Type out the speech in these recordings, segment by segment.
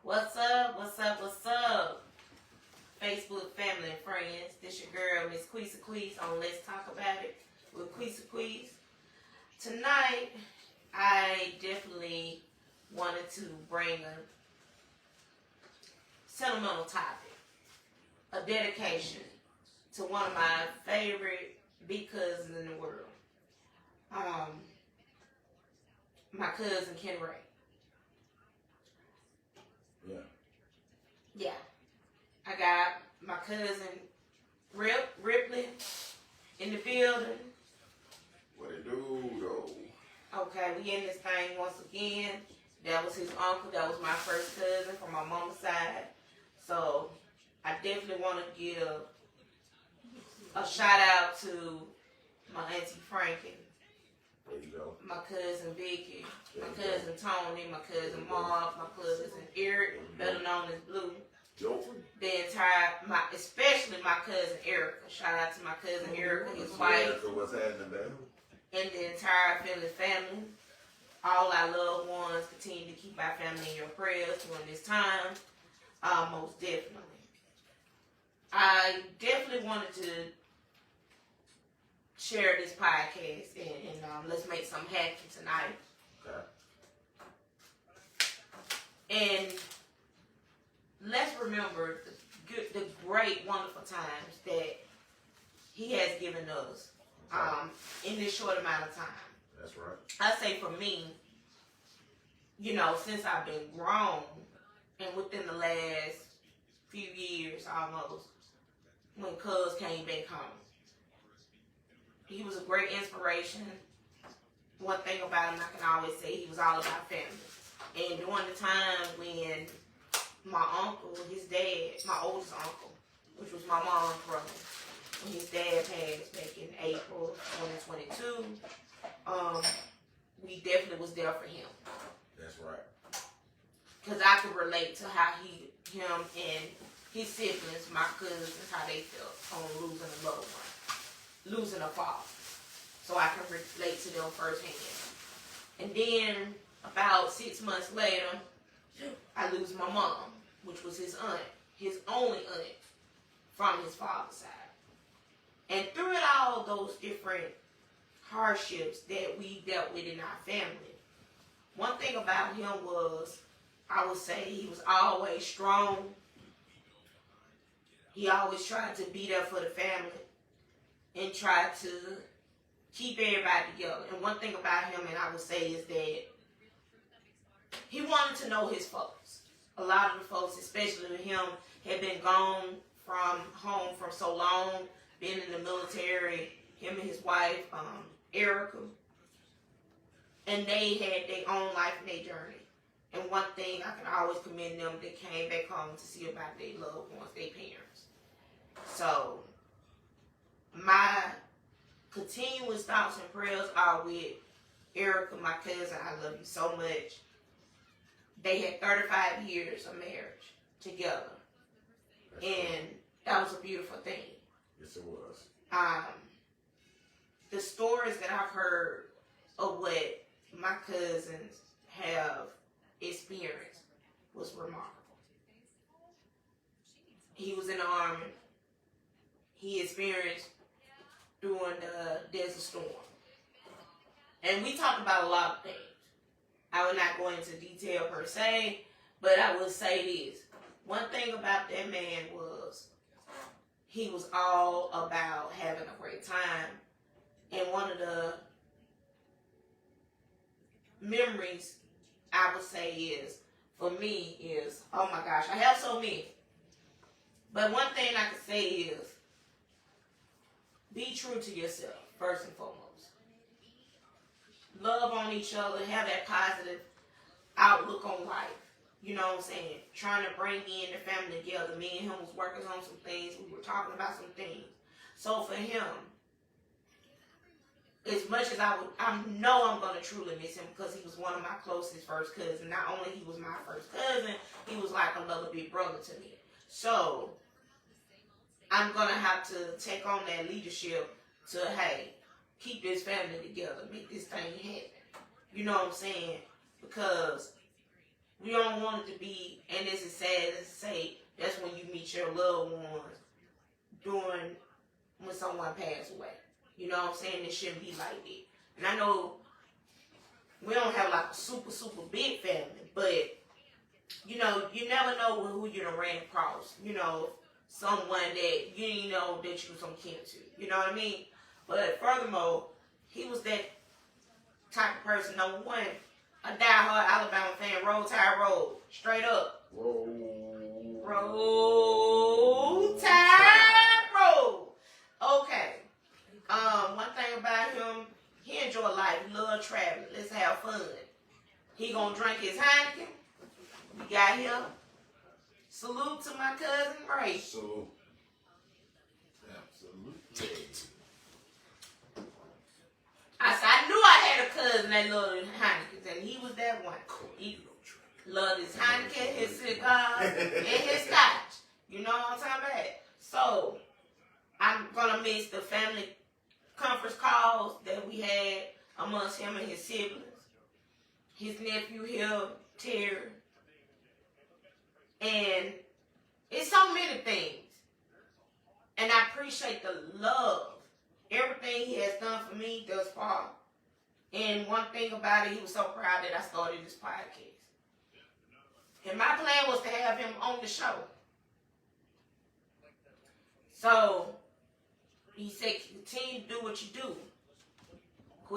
What's up? What's up? What's up? Facebook family and friends. This your girl, Miss Queesa Queez on Let's Talk About It with Queesa Queez. Tonight, I definitely wanted to bring a sentimental topic, a dedication to one of my favorite big cousins in the world. My cousin Ken Ray. Yeah. I got my cousin Ripley in the building. What it do, though? Okay, we in this thing once again. That was his uncle. That was my first cousin from my mama's side. So I definitely want to give a shout out to my auntie Frankie, There you go. my cousin Vicky, my cousin Tony, my cousin Mark, my cousin Eric, better known as Blue. The entire, especially my cousin Erica. Shout out to my cousin Erica, his wife, What's happening, man? and the entire Finley family. All our loved ones, continue to keep our family in your prayers during this time. Most definitely. I definitely wanted to share this podcast and let's make something happen tonight. Okay. And let's remember the great, wonderful times that he has given us in this short amount of time. That's right. I say for me, since I've been grown and within the last few years almost, when Cuz came back home, he was a great inspiration. One thing about him, I can always say, he was all about family. And during the time when my uncle, his dad, my oldest uncle, which was my mom's brother, when his dad passed back in April 2022, we definitely was there for him. That's right. Because I could relate to how him and his siblings, my cousins, how they felt on losing a loved one, losing a father. So I can relate to them firsthand. And then about 6 months later, I lose my mom, which was his aunt, his only aunt from his father's side. And through it all, those different hardships that we dealt with in our family, one thing about him was, I would say, he was always strong. He always tried to be there for the family and tried to keep everybody together. And one thing about him, and I would say, is that he wanted to know his folks. A lot of the folks, especially with him, had been gone from home for so long, been in the military, him and his wife, Erica. And they had their own life and their journey. And one thing I can always commend them, they came back home to see about their loved ones, their parents. So, my continuous thoughts and prayers are with Erica, my cousin. I love you so much. They had 35 years of marriage together. That's and right. That was a beautiful thing. Yes, it was. The stories that I've heard of what my cousins have experienced was remarkable. He was in the army. He experienced during the Desert Storm. And we talked about a lot of things. I will not go into detail per se, but I will say this. One thing about that man was he was all about having a great time. And one of the memories I would say is, for me, is, oh my gosh, I have so many. But one thing I can say is, be true to yourself, first and foremost. Love on each other, have that positive outlook on life. You know what I'm saying? Trying to bring in the family together. Me and him was working on some things. We were talking about some things. So for him, as much as I know I'm going to truly miss him because he was one of my closest first cousins. Not only he was my first cousin, he was like another big brother to me. So I'm going to have to take on that leadership to, hey, keep this family together, make this thing happen. You know what I'm saying? Because We don't want it to be, and this is sad to say, that's when you meet your loved ones during when someone passed away. You know what I'm saying? It shouldn't be like that. And I know we don't have like a super, super big family, but you know, you never know who you done ran across. You know, someone that you didn't know that you was some kin to. You know what I mean? But furthermore, he was that type of person. Number one, a diehard Alabama fan. Roll Tide Roll. Straight up. Roll Tide Roll. Okay. One thing about him, he enjoy life. He love traveling. Let's have fun. He gonna drink his Heineken. We got here. Salute to my cousin Ray. So, absolutely. I knew I had a cousin that loved Heineken, and he was that one. He loved his Heineken, his cigar, and his scotch. You know what I'm talking about? So, I'm gonna miss the family conference calls that we had amongst him and his siblings. His nephew here, Terry. And it's so many things. And I appreciate the love. Everything he has done for me thus far. And one thing about it, he was so proud that I started this podcast. And my plan was to have him on the show. So, he said, continue to do what you do.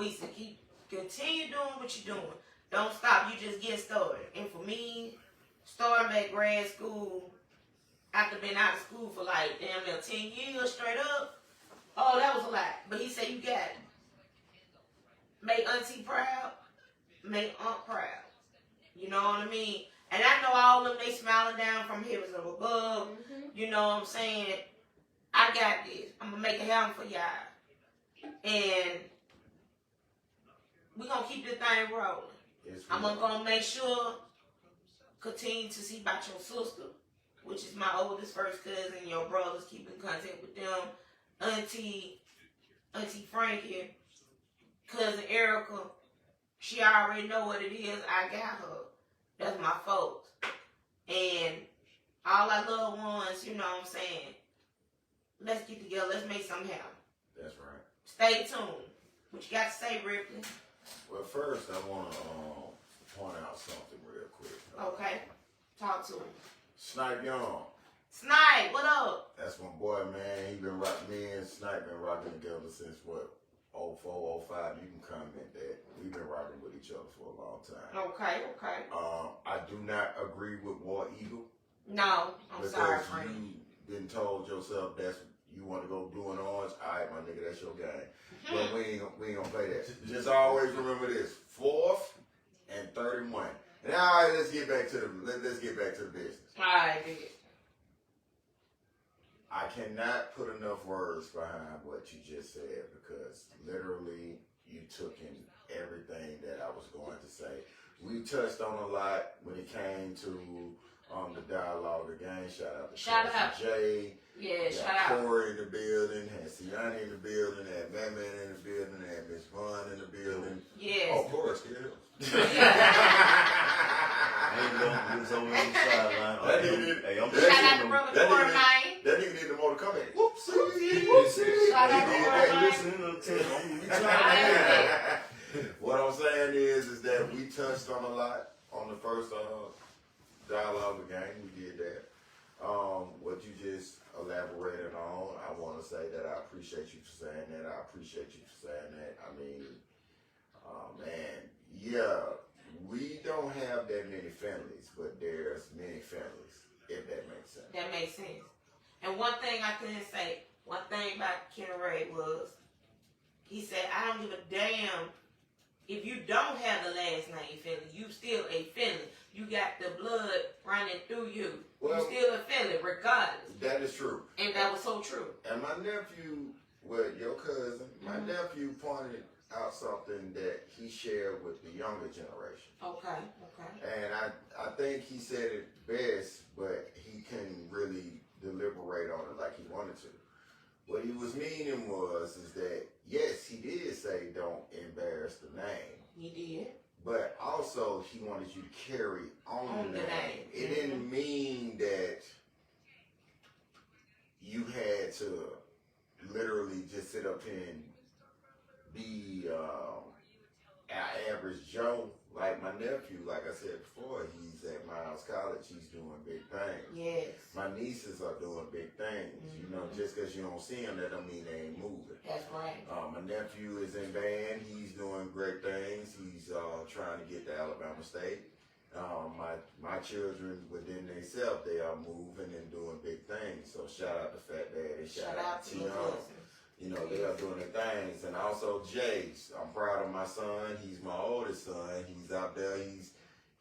He said, continue doing what you're doing. Don't stop, you just get started. And for me, starting back grad school, after being out of school for like damn near 10 years straight up, oh, that was a lot. But he said, you got it. Make auntie proud, make aunt proud. You know what I mean? And I know all of them, they smiling down from heavens above. Mm-hmm. You know what I'm saying? I got this. I'm going to make it happen for y'all. And we're going to keep this thing rolling. Yes, I'm going to make sure, continue to see about your sister, which is my oldest first cousin, your brothers, keep in contact with them. Auntie Frankie, cousin Erica, she already know what it is. I got her. That's my folks. And all our loved ones, you know what I'm saying? Let's get together. Let's make something happen. That's right. Stay tuned. What you got to say, Ripley? Well, first, I want to point out something real quick. Okay. Talk to him. Snipe Young. Snipe, what up? That's my boy, man. He been rocking, me and Snipe been rocking together since, what, 04, 05. You can comment that. We've been rocking with each other for a long time. Okay. I do not agree with War Eagle. No, I'm sorry, because friend. you been told yourself that's you want to go doing orange. All right, my nigga, that's your game. But we ain't gonna play that. Just always remember this: 4th and 31. And all right, let's get back to the business. All right, big. I cannot put enough words behind what you just said because literally you took in everything that I was going to say. We touched on a lot when it came to the dialogue again. Shout out to Jay. Yeah, shout out. Corey in the building, had Siani in the building, had Batman in the building, had Miss Vaughn in the building. Yes. Oh, Corey still. Shout out to brother Corey, man. That nigga did the motor comment. Whoopsie. Shout out to Corey, What I'm saying is that we touched on a lot on the first dialogue again. We did that. What you just elaborated on, I want to say that I appreciate you for saying that. I appreciate you for saying that. I mean, man, yeah, we don't have that many families, but there's many families, if that makes sense. That makes sense. And one thing I couldn't say, one thing about Ken Ray was, he said, I don't give a damn if you don't have the last name Finley, you still a Finley. You got the blood running through you. Well, you still a Finley, regardless. That is true. And that was so true. And my nephew, your cousin, my nephew pointed out something that he shared with the younger generation. Okay. And I think he said it best, but he couldn't really deliberate on it like he wanted to. What he was meaning is that, yes, he did say don't embarrass the name. He did. but also he wanted you to carry on the name. It Mm-hmm. didn't mean that you had to literally just sit up here and be our average Joe. Like my nephew, like I said before, he's at Miles College. He's doing big things. Yes. My nieces are doing big things. Mm-hmm. You know, just because you don't see them, that don't mean they ain't moving. That's right. My nephew is in band. He's doing great things. He's trying to get to Alabama State. My children within themselves, they are moving and doing big things. So shout out to Fat Daddy. Shout out to Tion. You know, they are doing their things. And also Jace. I'm proud of my son. He's my oldest son. He's out there.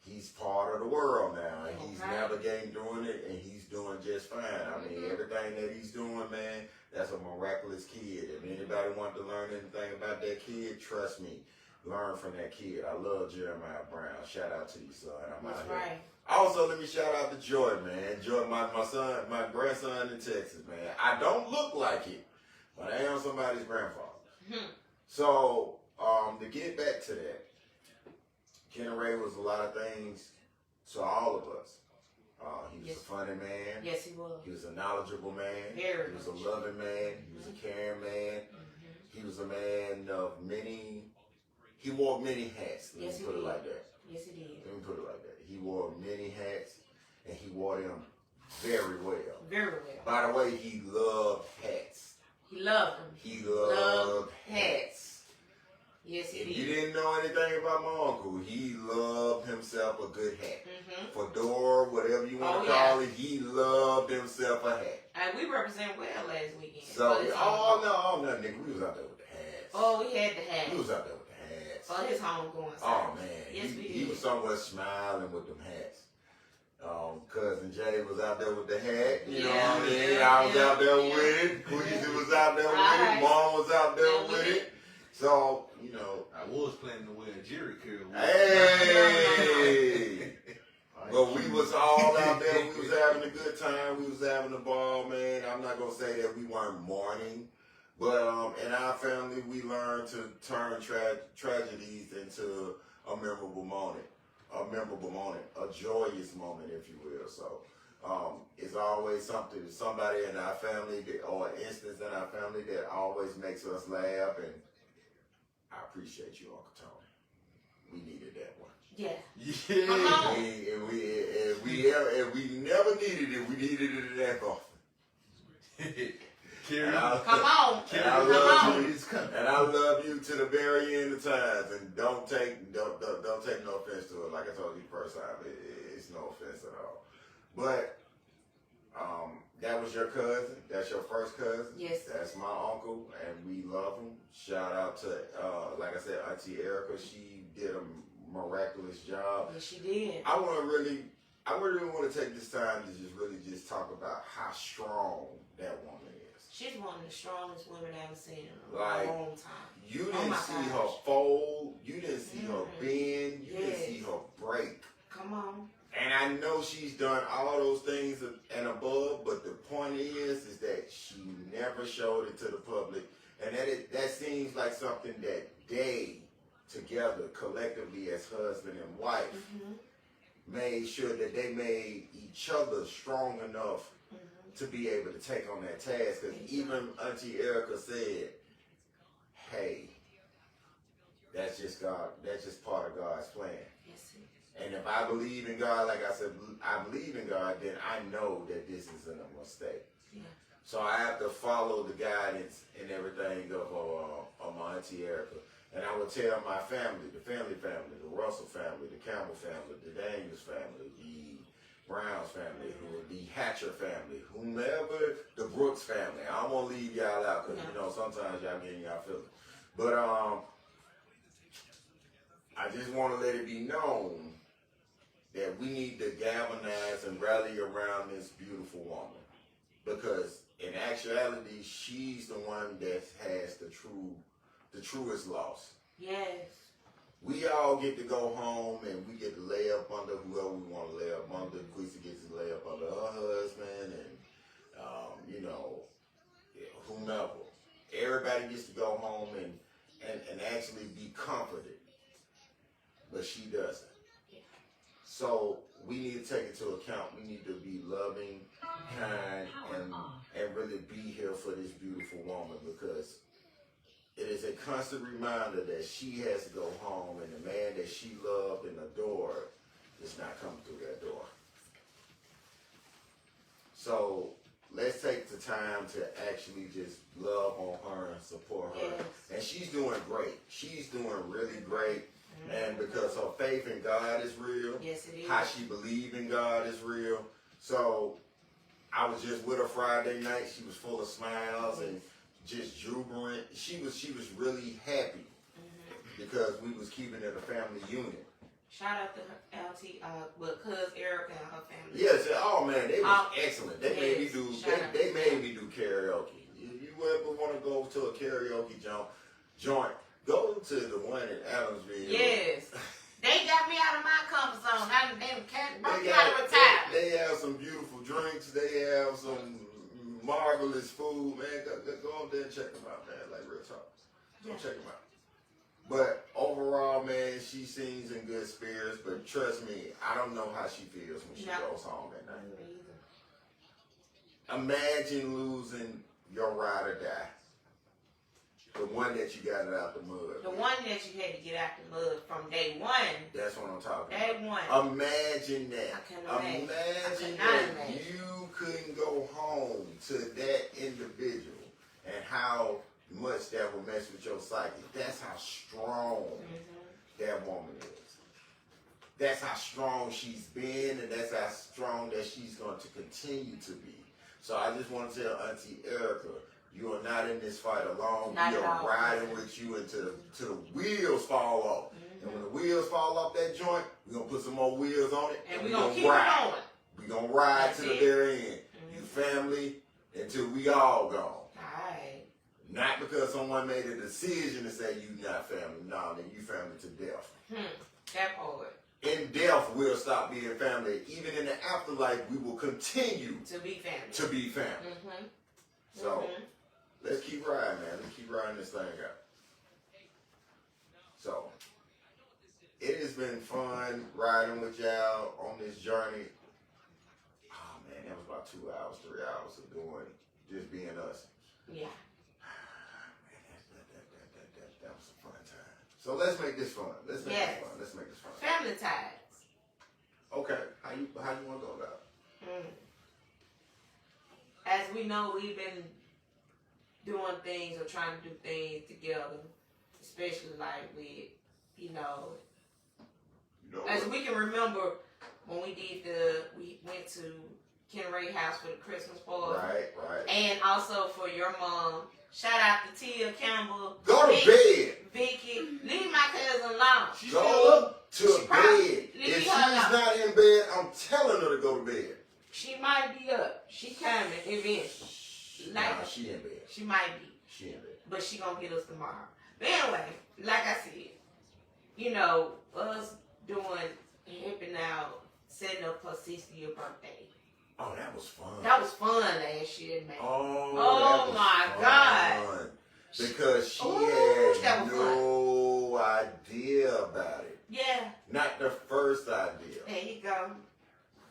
He's part of the world now. And he's navigating doing it, and he's doing just fine. I mean, everything that he's doing, man, that's a miraculous kid. If anybody wants to learn anything about that kid, trust me, learn from that kid. I love Jeremiah Brown. Shout out to you, son. I'm out here. Also, let me shout out to Joy, man. Joy, my son, my grandson in Texas, man. I don't look like it, but I am somebody's grandfather. So, to get back to that, Kenny Ray was a lot of things to all of us. He was a funny man. Yes, he was. He was a knowledgeable man. Very He was a loving man. He was a caring man. He was a man of many. He wore many hats. Let me put it like that. Yes, he did. Let me put it like that. He wore many hats, and he wore them very well. Very well. By the way, he loved hats. He loved them. He loved hats. Yes, he If did. you didn't know anything about my uncle, he loved himself a good hat. Fedora, whatever you want to call it, he loved himself a hat. And we represent well last weekend. So, no, nigga, we was out there with the hats. Oh, we had the hats. We was out there with the hats. For his homegoing. Oh, man. Yes, he was somewhere smiling with them hats. Cousin Jay was out there with the hat, you know what I mean? I was out there with it. Queasy was out there with it. Mom was out there with it. So, you know. I was planning to wear a Jerry curl. Hey! But we was all out there. We was having a good time. We was having a ball, man. I'm not going to say that we weren't mourning. But in our family, we learned to turn tragedies into a memorable moment. A joyous moment, if you will. So it's always somebody in our family or an instance in our family that always makes us laugh, and I appreciate you, Uncle Tony. We needed that one. Yeah. Yeah. Come on. If we never needed it, we needed it in that coffin. Come on. And I love you to the very end of times. And don't take no offense to it. Like I told you the first time, it's no offense at all. But that was your cousin. That's your first cousin. Yes. That's my uncle, and we love him. Shout out to, like I said, Auntie Erica. She did a miraculous job. Yes, she did. I really want to take this time to just talk about how strong that woman is. She's one of the strongest women I've seen in a Like, long time. You didn't see her fold. You didn't see her bend. You didn't Yes. see her break. Come on. And I know she's done all those things and above, but the point is that she never showed it to the public. And that seems like something that they, together, collectively as husband and wife, made sure that they made each other strong enough to be able to take on that task. Because even Auntie Erica said, hey, that's just God. That's just part of God's plan. Yes, and if I believe in God, like I said, I believe in God, then I know that this isn't a mistake. Yeah. So I have to follow the guidance and everything of my Auntie Erica. And I would tell my family, the Finley family, the Russell family, the Campbell family, the Daniels family, the Browns family, the Hatcher family, whomever, the Brooks family. I don't want to leave y'all out because, you know, sometimes y'all get in y'all feelings. But I just want to let it be known that we need to galvanize and rally around this beautiful woman. Because in actuality, she's the one that has the truest loss. Yes. We all get to go home and we get to lay up under whoever we want to lay up under. Quisa gets to lay up under her husband and, you know, whomever. Everybody gets to go home and actually be comforted. But she So we need to take into account. We need to be loving, kind, and really be here for this beautiful woman, because it is a constant reminder that she has to go home, and the man that she loved and adored is not coming through that door. So let's take the time to actually just love on her and support her. Yes. And she's doing great. She's doing really great. And because her faith in God is real, Yes, it is. how she believes in God is real. So I was just with her Friday night. She was full of smiles and just jubilant. She was really happy because we was keeping it a family unit. Shout out to her LT, cuz Erica and her family. Yes, oh man, they was excellent. They made me yes, do. shout They made me do karaoke. If you ever want to go to a karaoke joint, go to the one in Adamsville. Yes. They got me out of my comfort zone. They brought me out of retirement. They have some beautiful drinks. They have some marvelous food, man. Go up there and check them out, man. Like real talk. Go check them out. But overall, man, she seems in good spirits. But trust me, I don't know how she feels when she goes home at night. Imagine losing your ride or die. The one that you got it out the mud. The one that you had to get out the mud from day one. That's what I'm talking Day about. one. Imagine that. I can imagine. Imagine I that cannot imagine. you couldn't go home to that individual and how much that will mess with your psyche. That's how strong that woman is. That's how strong she's been, and that's how strong that she's going to continue to be. So I just want to tell Auntie Erica, you are not in this fight alone. Not We at are all. riding with you until the wheels fall off. And when the wheels fall off that joint, we're going to put some more wheels on it. And we're we're going to keep ride. it going. We're going to ride That's to the it. very end. You family until we all gone. Alright. Not because someone made a decision to say you not family. No, then you family to death. That part. In death, we'll stop being family. Even in the afterlife, we will continue To be family. to be family. So, let's keep riding, man. Let's keep riding this thing out. So, it has been fun riding with y'all on this journey. Oh, man, that was about 2 hours, 3 hours of doing, just being us. Yeah. That was a fun time. So, let's make this fun. Let's make this fun. Let's make this fun. Family ties. Okay. How you want to go about it? As we know, we've been doing things or trying to do things together, especially like with, as we can remember when we went to Ken Ray's house for the Christmas party. Right. And also for your mom. Shout out to Tia Campbell. Go to bed. Vicky. Leave my cousin alone. Go to She probably bed. leave If she's her alone. not in bed, I'm telling her to go to bed. She might be up. She coming eventually. Nah, she in bed. She might be. She in bed. But she gonna get us tomorrow. But anyway, like I said, us helping out, setting up her 60th birthday. Oh, that was fun. That was fun last year, man. Oh, my God. Because she that had was no idea about it. Yeah. Not the first idea. There you go.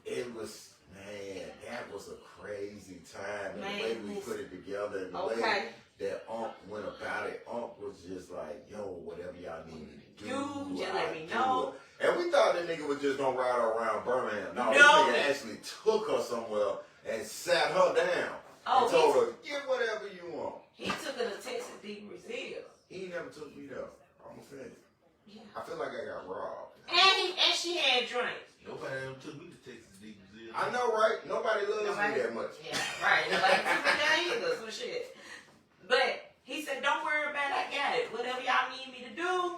It was, man, that was a crazy time. And Man, the way we put it together and the way that Unc went about it, Unc was just like, yo, whatever y'all need me to do, Just I let me do know. it. And we thought that nigga was just gonna ride her around Birmingham. No, this No. nigga actually took her somewhere and sat her down Oh, and told her, get whatever you want. He took her to Texas D. Brazil. He never took me there. I'm offended. Yeah. I feel like I got robbed. And she had drinks. Nobody ever took me to Texas D. Brazil. I know, right? Nobody loves me that much. Yeah, right. Nobody took me down either, so shit. But he said, don't worry about it, I got it. Whatever y'all need me to do,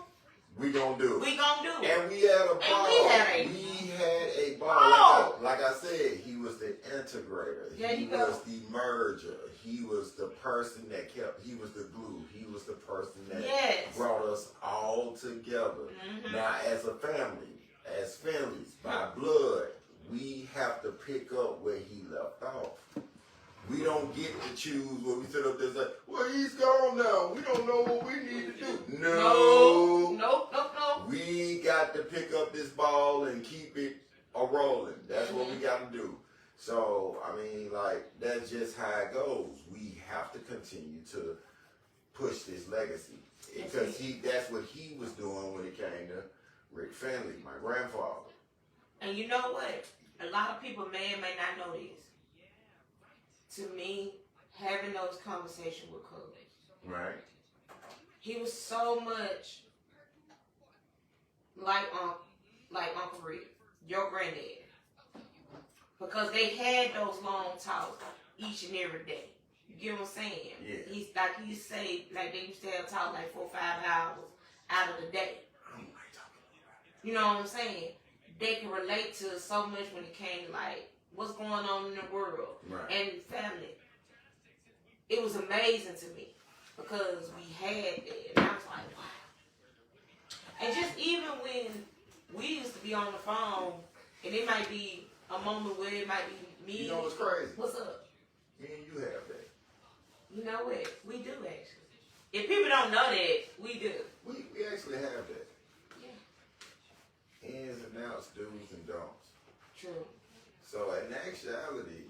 We gonna do it. we gonna do it. And we had a ball. And We had a ball. Oh. Like I said, he was the integrator. There He you go. was the merger. He was the person that he was the glue. He was the person that brought us all together. Now, as a family, as families, by blood, we have to pick up where he left off. We don't get to choose when we sit up there and say, well, he's gone now. We don't know what we need to do. No. No. We got to pick up this ball and keep it are rolling. That's what we got to do. So, I mean, like, that's just how it goes. We have to continue to push this legacy. Because that's what he was doing when it came to Rick Finley, my grandfather. And you know what? A lot of people may or may not know this. To me, having those conversations with Cuz. Right. He was so much like Uncle Rick, your granddad. Because they had those long talks each and every day. You get what I'm saying? Yeah. He's like he used to say, like they used to have talk like 4 or 5 hours out of the day. You know what I'm saying? They can relate to so much when it came to like what's going on in the world and family. It was amazing to me because we had that, and I was like, wow. And just even when we used to be on the phone, and it might be a moment where it might be me. You know what's crazy? What's up? Me and you have that. You know what? We do actually. If people don't know that, we do. We actually have that. Yeah. Ins and outs, do's and don'ts. True. So in actuality,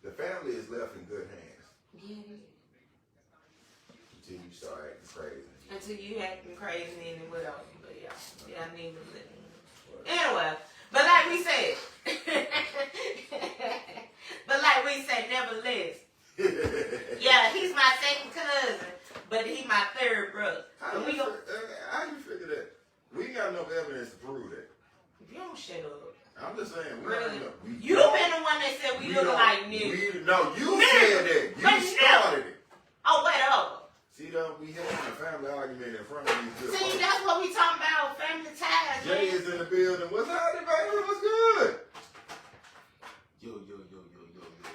the family is left in good hands. Yeah, it is. Until you start acting crazy. Until you acting crazy and whatever. But yeah, I need to live. Anyway, but like we said, nevertheless, yeah, he's my second cousin, but he's my third brother. How you figure that? We ain't got enough evidence to prove that. You don't shut up. I'm just saying. Really? You been the one that said we look like niggas. No, you said that. You started it. Oh, whatever. See, though, we had a family argument in front of these good See, that's what we talking about, family ties. Jay is in the building. What's happening, baby? What's good? Yo.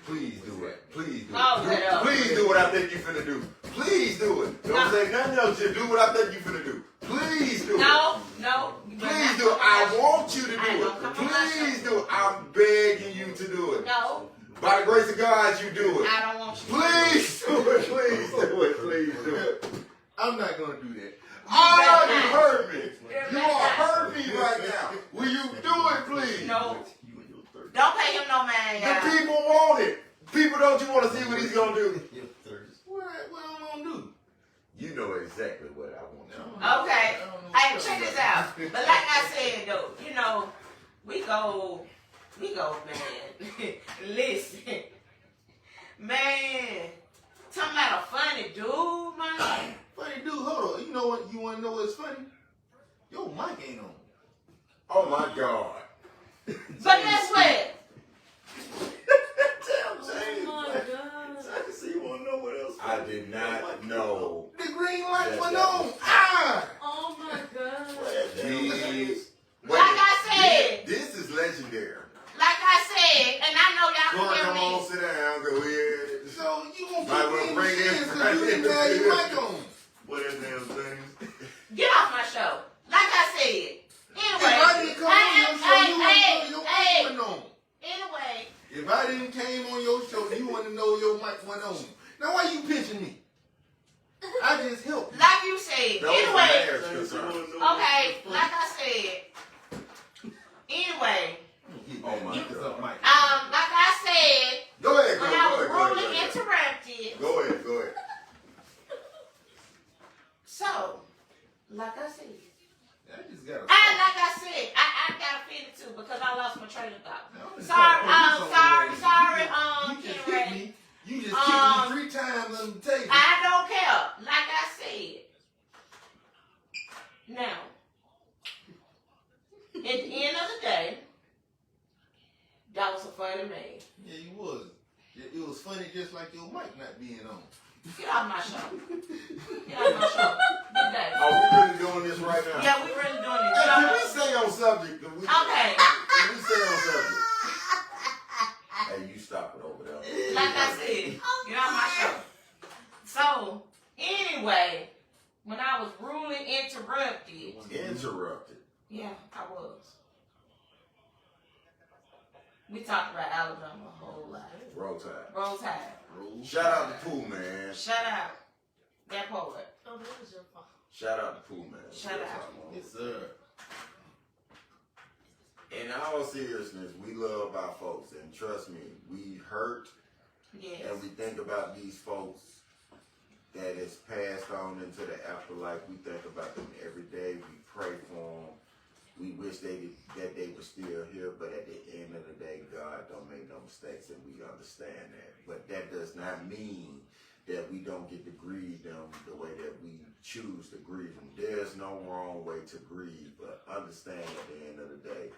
Please do it. Please do it. Oh, whatever. Please do what I think you finna do. Please do it. Don't say nothing else. Just do what I think you finna do. Please do it. No. Please do it. I want you to do it. Please do it. I'm begging you to do it. No. By the grace of God, you do it. I don't want you to Please do it. Please do it. Please do it. I'm not gonna do that. Oh, you hurt me. You are hurting me right now. Will you do it, please? No. Don't pay him no man. The people want it. People, don't you want to see what he's gonna do? What I'm gonna do? You know exactly what I want you to do. Okay. Hey, check this out. But like I said though, you know, we go, man. Listen. Man. Talking about a funny dude, man. Funny dude, hold on. You know what? You wanna know what's funny? Your mic ain't on. Oh my God. But guess what? Tell James. Oh my God. So you wanna know what else? I did not know. The green light went that on. was- Oh my God. Jeez. Like I said. This is legendary. Like I said, and I know Go y'all on, can come hear on, me. sit down. Go ahead. So you gonna Might well keep me bring in in because you didn't have your mic on. What is damn thing? Get off my show. Like I said. If I didn't come on your show, you wouldn't know your mic went on. Anyway. If I didn't came on your show, you wouldn't know your mic went on. Now why you pinching me? I just helped. Like you said. Anyway. Okay. Okay. Like I said. Anyway. Oh my God. Like I said. Go ahead, When go I was ahead. rudely interrupted. Go ahead. So, like I said. I just got Like I said, I got offended too because I lost my train of thought. Sorry, You just Ken kicked Ray. me. You just kicked me 3 times on the table. I don't care. Like I said. Now, at the end of the day, that was a funny man. Yeah, you was. It was funny just like your mic not being on. Get off my show. Get off my show. Good day. Are we really doing this right now? Yeah, we really doing it. Hey, Get can off we stay on subject? Okay. Can we stay on subject? Hey, you stop it over there. Like I said, get off my show. So, anyway, when I was rudely interrupted. Interrupted. Yeah, I was. We talked about Alabama a whole lot. Roll Tide. Roll Tide. Shout out to Pooh, man. Shout out. That poet. Oh, that was your fault. Shout out to Pooh, man. Shout out. Yes, sir. in all seriousness, we love our folks, and trust me, we hurt, Yes. and we think about these folks that is passed on into the afterlife. We think about them every day. We pray for them. We wish that they were still here, but at the end of the day, God don't make no mistakes, and we understand that. But that does not mean that we don't get to grieve them the way that we choose to grieve them. There's no wrong way to grieve, but understand at the end of the day,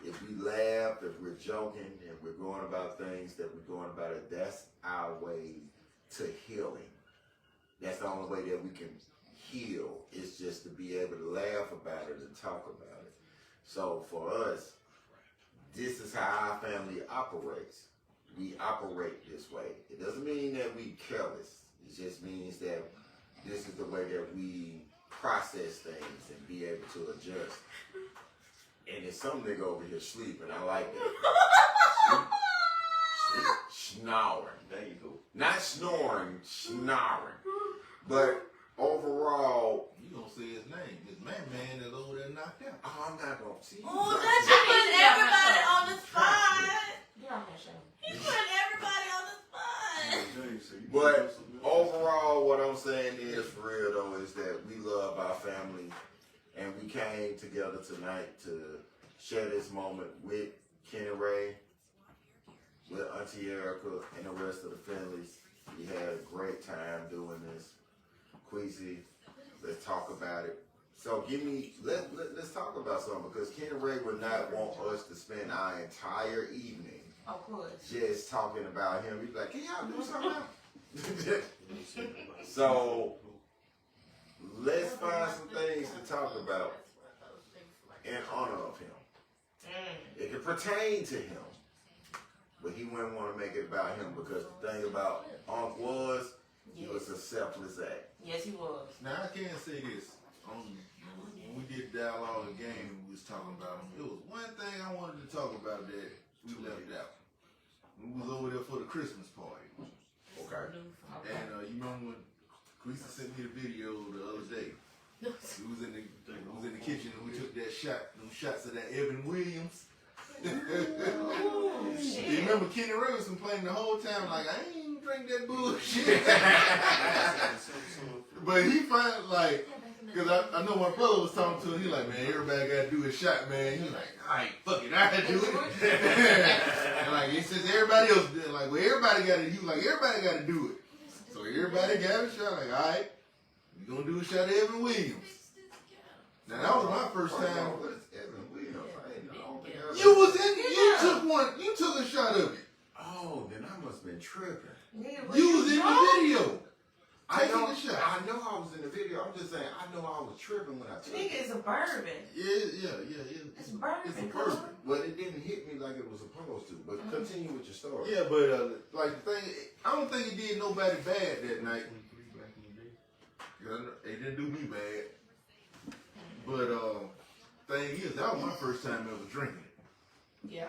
if we laugh, if we're joking, and we're going about things that we're going about it, that's our way to healing. That's the only way that we can heal, is just to be able to laugh about it and talk about it. So for us, this is how our family operates. We operate this way. It doesn't mean that we careless. It just means that this is the way that we process things and be able to adjust. And there's some nigga over here sleeping. I like that. Snoring. There you go. Not snoring, snoring. But overall, You gonna say his name? This man is over there knocked out. oh, I'm not gonna see. Oh, that's you putting everybody on the spot. Get on that show. He putting everybody on the spot. But overall, what I'm saying is, for real though, is that we love our family, and we came together tonight to share this moment with Kenny Ray, with Auntie Erica, and the rest of the Finleys. We had a great time doing this. Queasy, let's talk about it. So let's talk about something, because Kenny Ray would not want us to spend our entire evening Of course. just talking about him. He'd be like, can y'all do something else? So let's find some things to talk about in honor of him. It could pertain to him, but he wouldn't want to make it about him, because the thing about Unc was, he was a selfless act. Yes, he was. Now I can say this. When we did dialogue again, we was talking about him. It was one thing I wanted to talk about that we left out. We was over there for the Christmas party. Okay. And you remember when Queesa sent me the video the other day? We was in the kitchen and we took them shots of that Evan Williams. You remember Kenny Ray was complaining the whole time, like, I ain't even drink that bullshit. But he finally, like, because I know my brother was talking to him, he like, man, everybody got to do a shot, man. He like, all right, fuck it, I do it. And like, he says everybody else did, like, well, everybody got to, he was like, everybody got to do it. So everybody got a shot, like, all right, we going to do a shot of Evan Williams. Now, that was my first time. What is Evan Williams? You was in, you took a shot of it. Oh, then I must have been tripping. You was in the video. I Taking know a shot. I was in the video. I'm just saying, I know I was tripping when I took Nigga, it. it's a bourbon. Yeah. It's bourbon. It's a person. Well, it didn't hit me like it was supposed to. But continue with your story. Yeah, but like the thing, I don't think it did nobody bad that night. It didn't do me bad. But thing is, that was my first time ever drinking it. Yeah.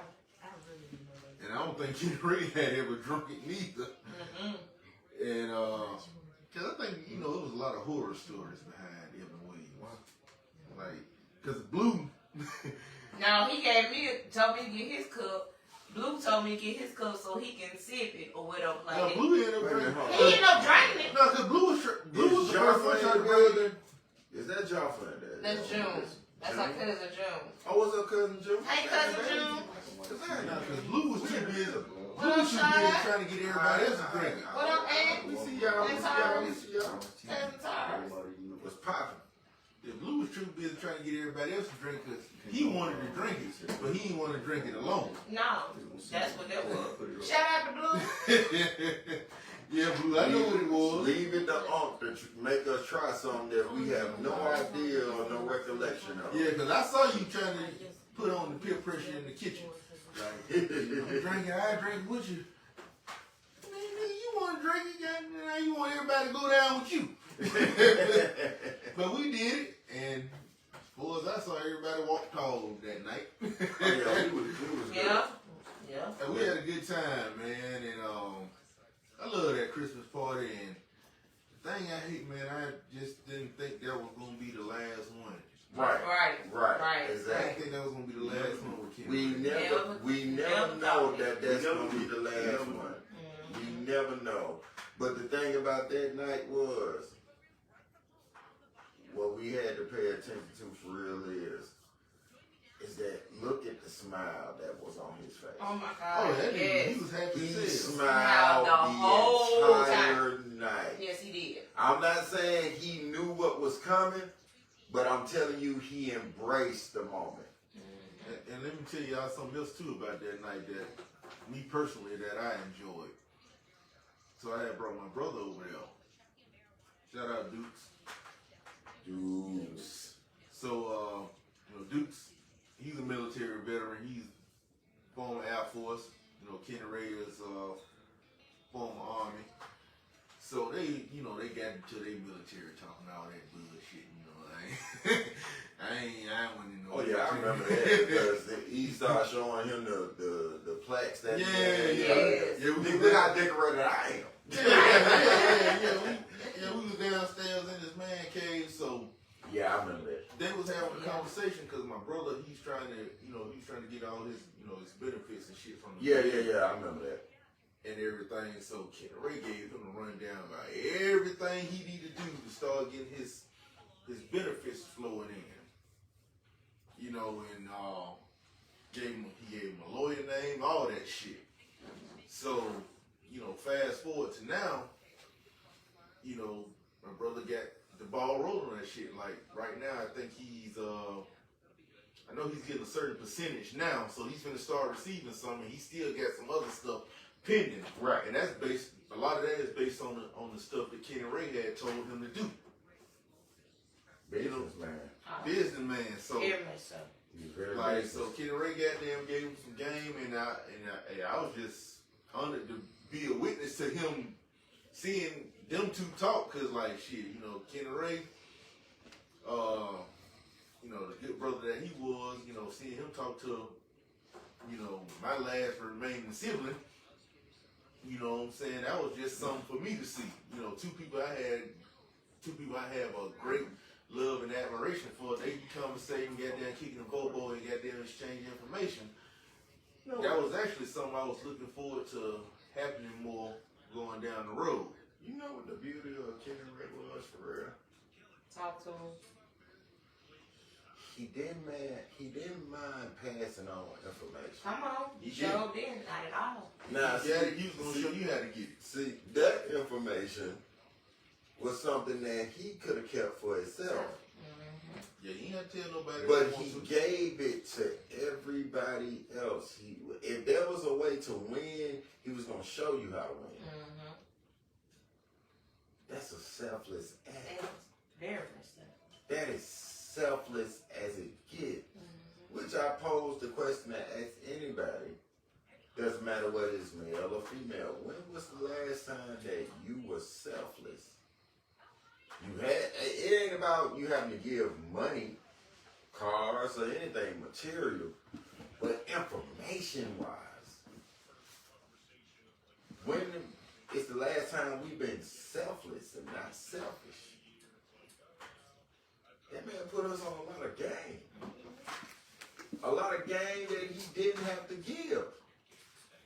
And I don't think Kenny Ray had ever drunk it neither. And cause I think, you know, there was a lot of horror stories behind Evan Williams. Like, cause Blue. Now he told me to get his cup. Blue told me to get his cup so he can sip it or whatever. Like No, that. Blue ended up drinking. He ended up drinking it. No, cause Blue was the first one trying to bring it. Is that Jocelyn? That's June. That's our cousin June. Oh, what's up, cousin June? Hey, cousin June. No, cause Blue was too busy. Blue was too busy trying to get everybody else to drink it. What up, Ed? We see y'all. Cousin Tara. What's poppin'? Yeah, Blue was too busy trying to get everybody else to drink because he wanted to drink it, but he didn't want to drink it alone. No, that's what that was. Shout out to Blue. Yeah, Blue, I know what it was. Leave it to Unc to make us try something that we have no idea or no recollection of. Yeah, because I saw you trying to put on the peer pressure in the kitchen. Like, I'm drinking, I drink with you. Man, you want to drink it, now you want everybody to go down with you. But we did it, and as far as I saw, everybody walked tall that night. Oh, yeah, it was good. Yeah. And we had a good time, man, and I love that Christmas party, and the thing I hate, man, I just didn't think that was going to be the last one. Right. I Exactly. think that was gonna be the last one with Kenny. We never know that that's gonna be the last one. We never know. But the thing about that night was, what we had to pay attention to for real is that look at the smile that was on his face. Oh my Oh, God. that Yes. nigga, he was happy He as hell. smiled The the whole entire night. Yes, he did. I'm not saying he knew what was coming, but I'm telling you, he embraced the moment. And let me tell y'all something else too about that night that me personally that I enjoyed. So I had brought my brother over there. Shout out Dukes. Dudes. So Dukes, he's a military veteran. He's former Air Force. Kenny Ray is former Army. So they got into their military talking all that bullshit. I ain't winning no. Oh yeah, I remember that because he started showing him the plaques that he had. Yeah. Look how decorated I am. We was downstairs in this man cave, so Yeah, I remember that. they was having a conversation because my brother, he's trying to get all his, his benefits and shit from the Yeah, I remember that. and everything. So Kenny Ray gave him a rundown about everything he needed to do to start getting his benefits flowing in. And he gave him a lawyer name, all that shit. So, fast forward to now, my brother got the ball rolling on that shit. Like right now, I think I know he's getting a certain percentage now, so he's gonna start receiving some, and he still got some other stuff pending. Right. And that's a lot of that is based on the stuff that Kenny Ray had told him to do. Businessman. So Very much so. He's very like, business. so Kenny Ray goddamn gave him some game, and I was just honored to be a witness to him seeing them two talk, cause like shit, Kenny Ray, the good brother that he was, seeing him talk to, my last remaining sibling, what I'm saying, that was just something for me to see. Two people I have a great love and admiration for. They be conversating, goddamn kicking the bobo and goddamn exchanging information. That was actually something I was looking forward to happening more going down the road. You know what the beauty of Kenny Ray was for real? Talk to him. He didn't mind passing on information. Come on. He Sure did. Not at all. Now, He was gonna show you how to get it. see, that information was something that he could have kept for himself. Yeah, he ain't had to tell nobody. But he gave it to everybody else. If there was a way to win, he was going to show you how to win. That's a selfless act. Very much so. That is selfless as it gets. Which I pose the question to ask anybody. Doesn't matter whether it's male or female. When was the last time that you were selfless? It ain't about you having to give money, cars, or anything material, but information-wise. When it's the last time we've been selfless and not selfish? That man put us on a lot of game. A lot of game that he didn't have to give.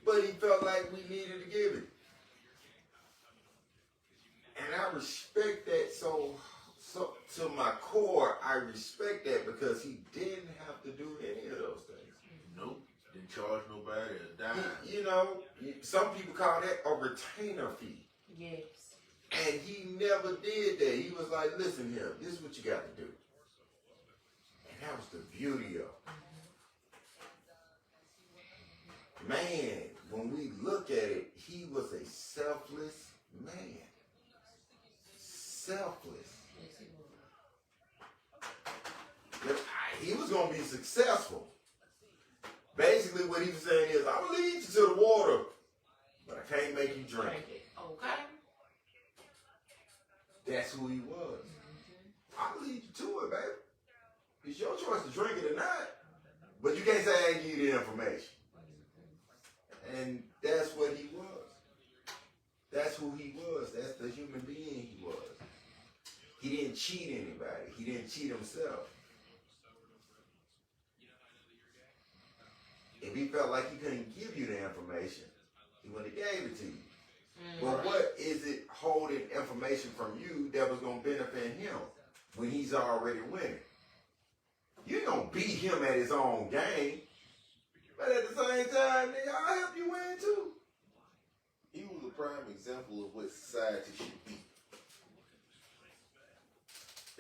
But he felt like we needed to give it. And I respect that so to my core, I respect that because he didn't have to do any of those things. Nope. Didn't charge nobody a dime. Some people call that a retainer fee. Yes. And he never did that. He was like, listen here, this is what you got to do. And that was the beauty of it. Man, when we look at it, he was a selfless man. Selfless. He was going to be successful. Basically, what he was saying is, I'm going to lead you to the water, but I can't make you drink it. Okay. That's who he was. I'll lead you to it, baby. It's your choice to drink it or not. But you can't say I ain't give you the information. And that's what he was. That's who he was. That's the human being he was. He didn't cheat anybody. He didn't cheat himself. if he felt like he couldn't give you the information, he wouldn't have gave it to you. But what is it holding information from you that was going to benefit him when he's already winning? You're going to beat him at his own game, but at the same time, nigga, I'll help you win too. He was a prime example of what society should be,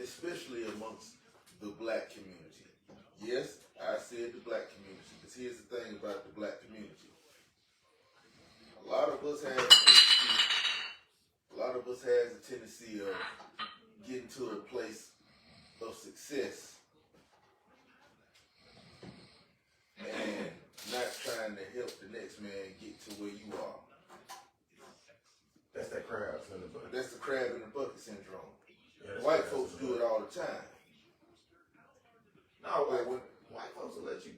especially amongst the black community. Yes, I said the black community, because here's the thing about the black community. A lot of us has a tendency of getting to a place of success and not trying to help the next man get to where you are. That's that crab in the bucket. That's the crab in the bucket syndrome. Yeah, White folks do it all the time. No, white folks will let you.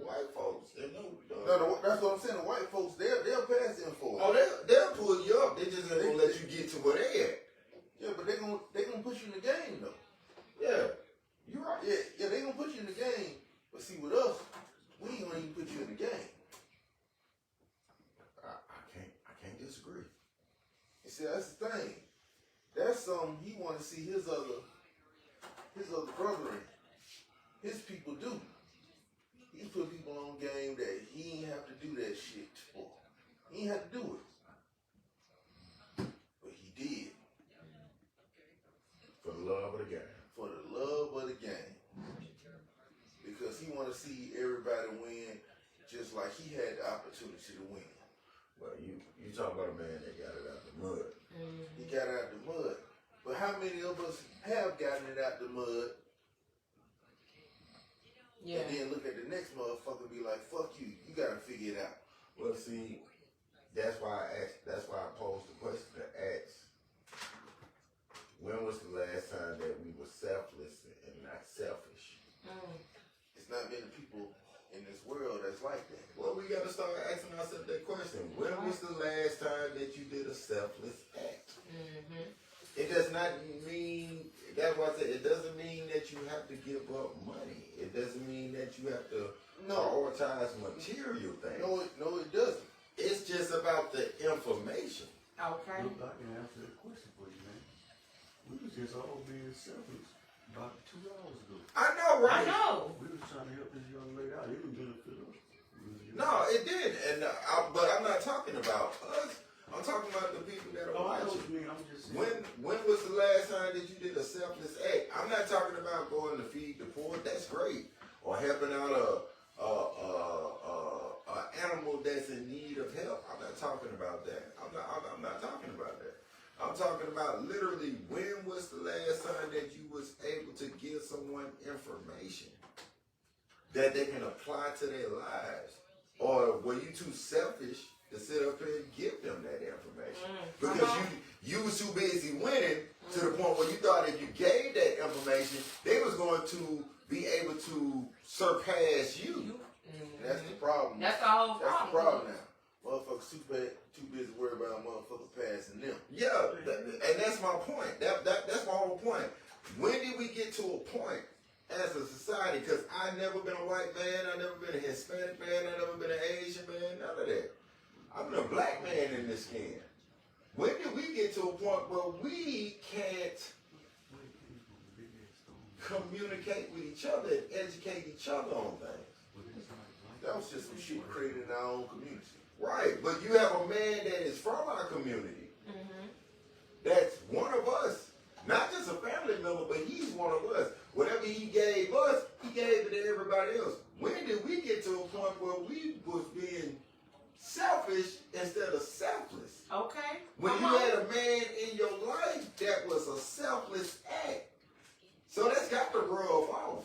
White folks, they know. No, that's what I'm saying. The white folks, they'll pass the info. Oh, they'll pull you up. They just ain't gonna let you get to where they at. Yeah, but they gonna put you in the game though. Yeah, you're right. Yeah, they gonna put you in the game. But see, with us, we ain't gonna even put you in the game. I can't disagree. You see, that's the thing. That's something he want to see his other brethren, his people do. He put people on game that he ain't have to do that shit for. He ain't have to do it. But he did. For the love of the game. For the love of the game. Because he want to see everybody win just like he had the opportunity to win. Well, you talk about a man that got it out the mud. He got it out the mud. But how many of us have gotten it out the mud? Yeah. And then look at the next motherfucker and be like, fuck you. You got to figure it out. Well, see, that's why I posed the question to ask. When was the last time that we were selfless and not selfish? It's not many people in this world that's like that. Well, we got to start asking ourselves that question. When was the last time that you did a selfless act? It does not mean, that's why I said, it doesn't mean that you have to give up money. It doesn't mean that you have to prioritize material things. No, it doesn't. It's just about the information. Okay. Look, I can answer that question for you, man. We was just all being selfish about 2 hours ago. I know, right? I know. We was trying to help this young lady out. It didn't benefit us. No, it did. And but I'm not talking about us. I'm talking about the people that are I know watching. what you mean. I'm just saying. When was the last time that you did a selfless act? I'm not talking about going to feed the poor. That's great. Or helping out a animal that's in need of help. I'm not talking about that. I'm not talking about that. I'm talking about literally when was the last time that you was able to give someone information that they can apply to their lives? Or were you too selfish to sit up here and give them that information? Because you was too busy winning to the point where you thought if you gave that information, they was going to be able to surpass you. And that's the problem. That's the whole problem. That's the problem now. Motherfuckers too busy worried about a motherfucker passing them. Yeah, and that's my point. That's my whole point. When did we get to a point as a society? Because I've never been a white man, I've never been a Hispanic man, I've never been an Asian man, none of that. I've been a black man in this skin. When did we get to a point where we can't communicate with each other and educate each other on things? That was just some shit created in our own community. Right, but you have a man that is from our community. That's one of us. Not just a family member, but he's one of us. Whatever he gave us, he gave it to everybody else. When did we get to a point where we was being selfish instead of selfless? Okay. When you had a man in your life that was a selfless act. So that's got to rub off.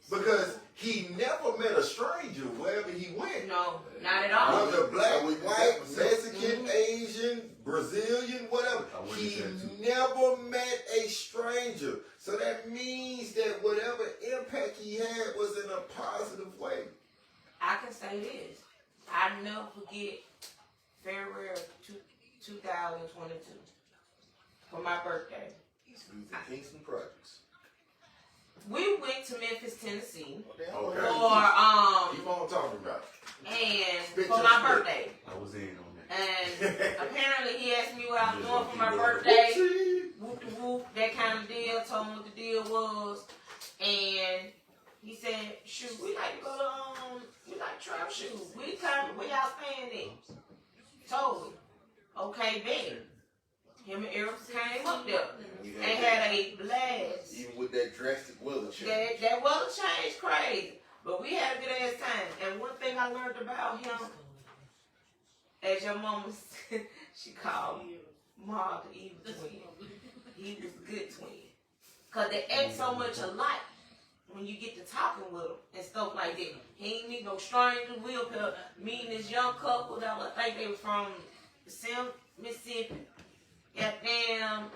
Because he never met a stranger wherever he went. No, not at all. Whether black, white, Mexican, Asian, Brazilian, whatever. He never met a stranger. So that means that whatever impact he had was in a positive way. I can say this. I never forget February of 2022 for my birthday. We was in Kingston Projects. we went to Memphis, Tennessee Okay. for Keep on talking about it. and Spit for your my spit. birthday. I was in on that. And apparently he asked me what I was doing for my birthday. Whoop de whoop, that kind of deal. Told him what the deal was, and he said, "Shoot, we like to go to we like to travel. Shoot, we come. Where y'all staying at?" Told him, "Okay, bet." Him and Eric came up there and had a blast. Even with that drastic weather change. That weather changed crazy, but we had a good ass time. And one thing I learned about him, as your mama said, she called Ma the evil twin. He was a good twin. Cause they act so much alike when you get to talking with them and stuff like that. He ain't meet no stranger. We up here meeting this young couple that I think they were from Mississippi. Goddamn,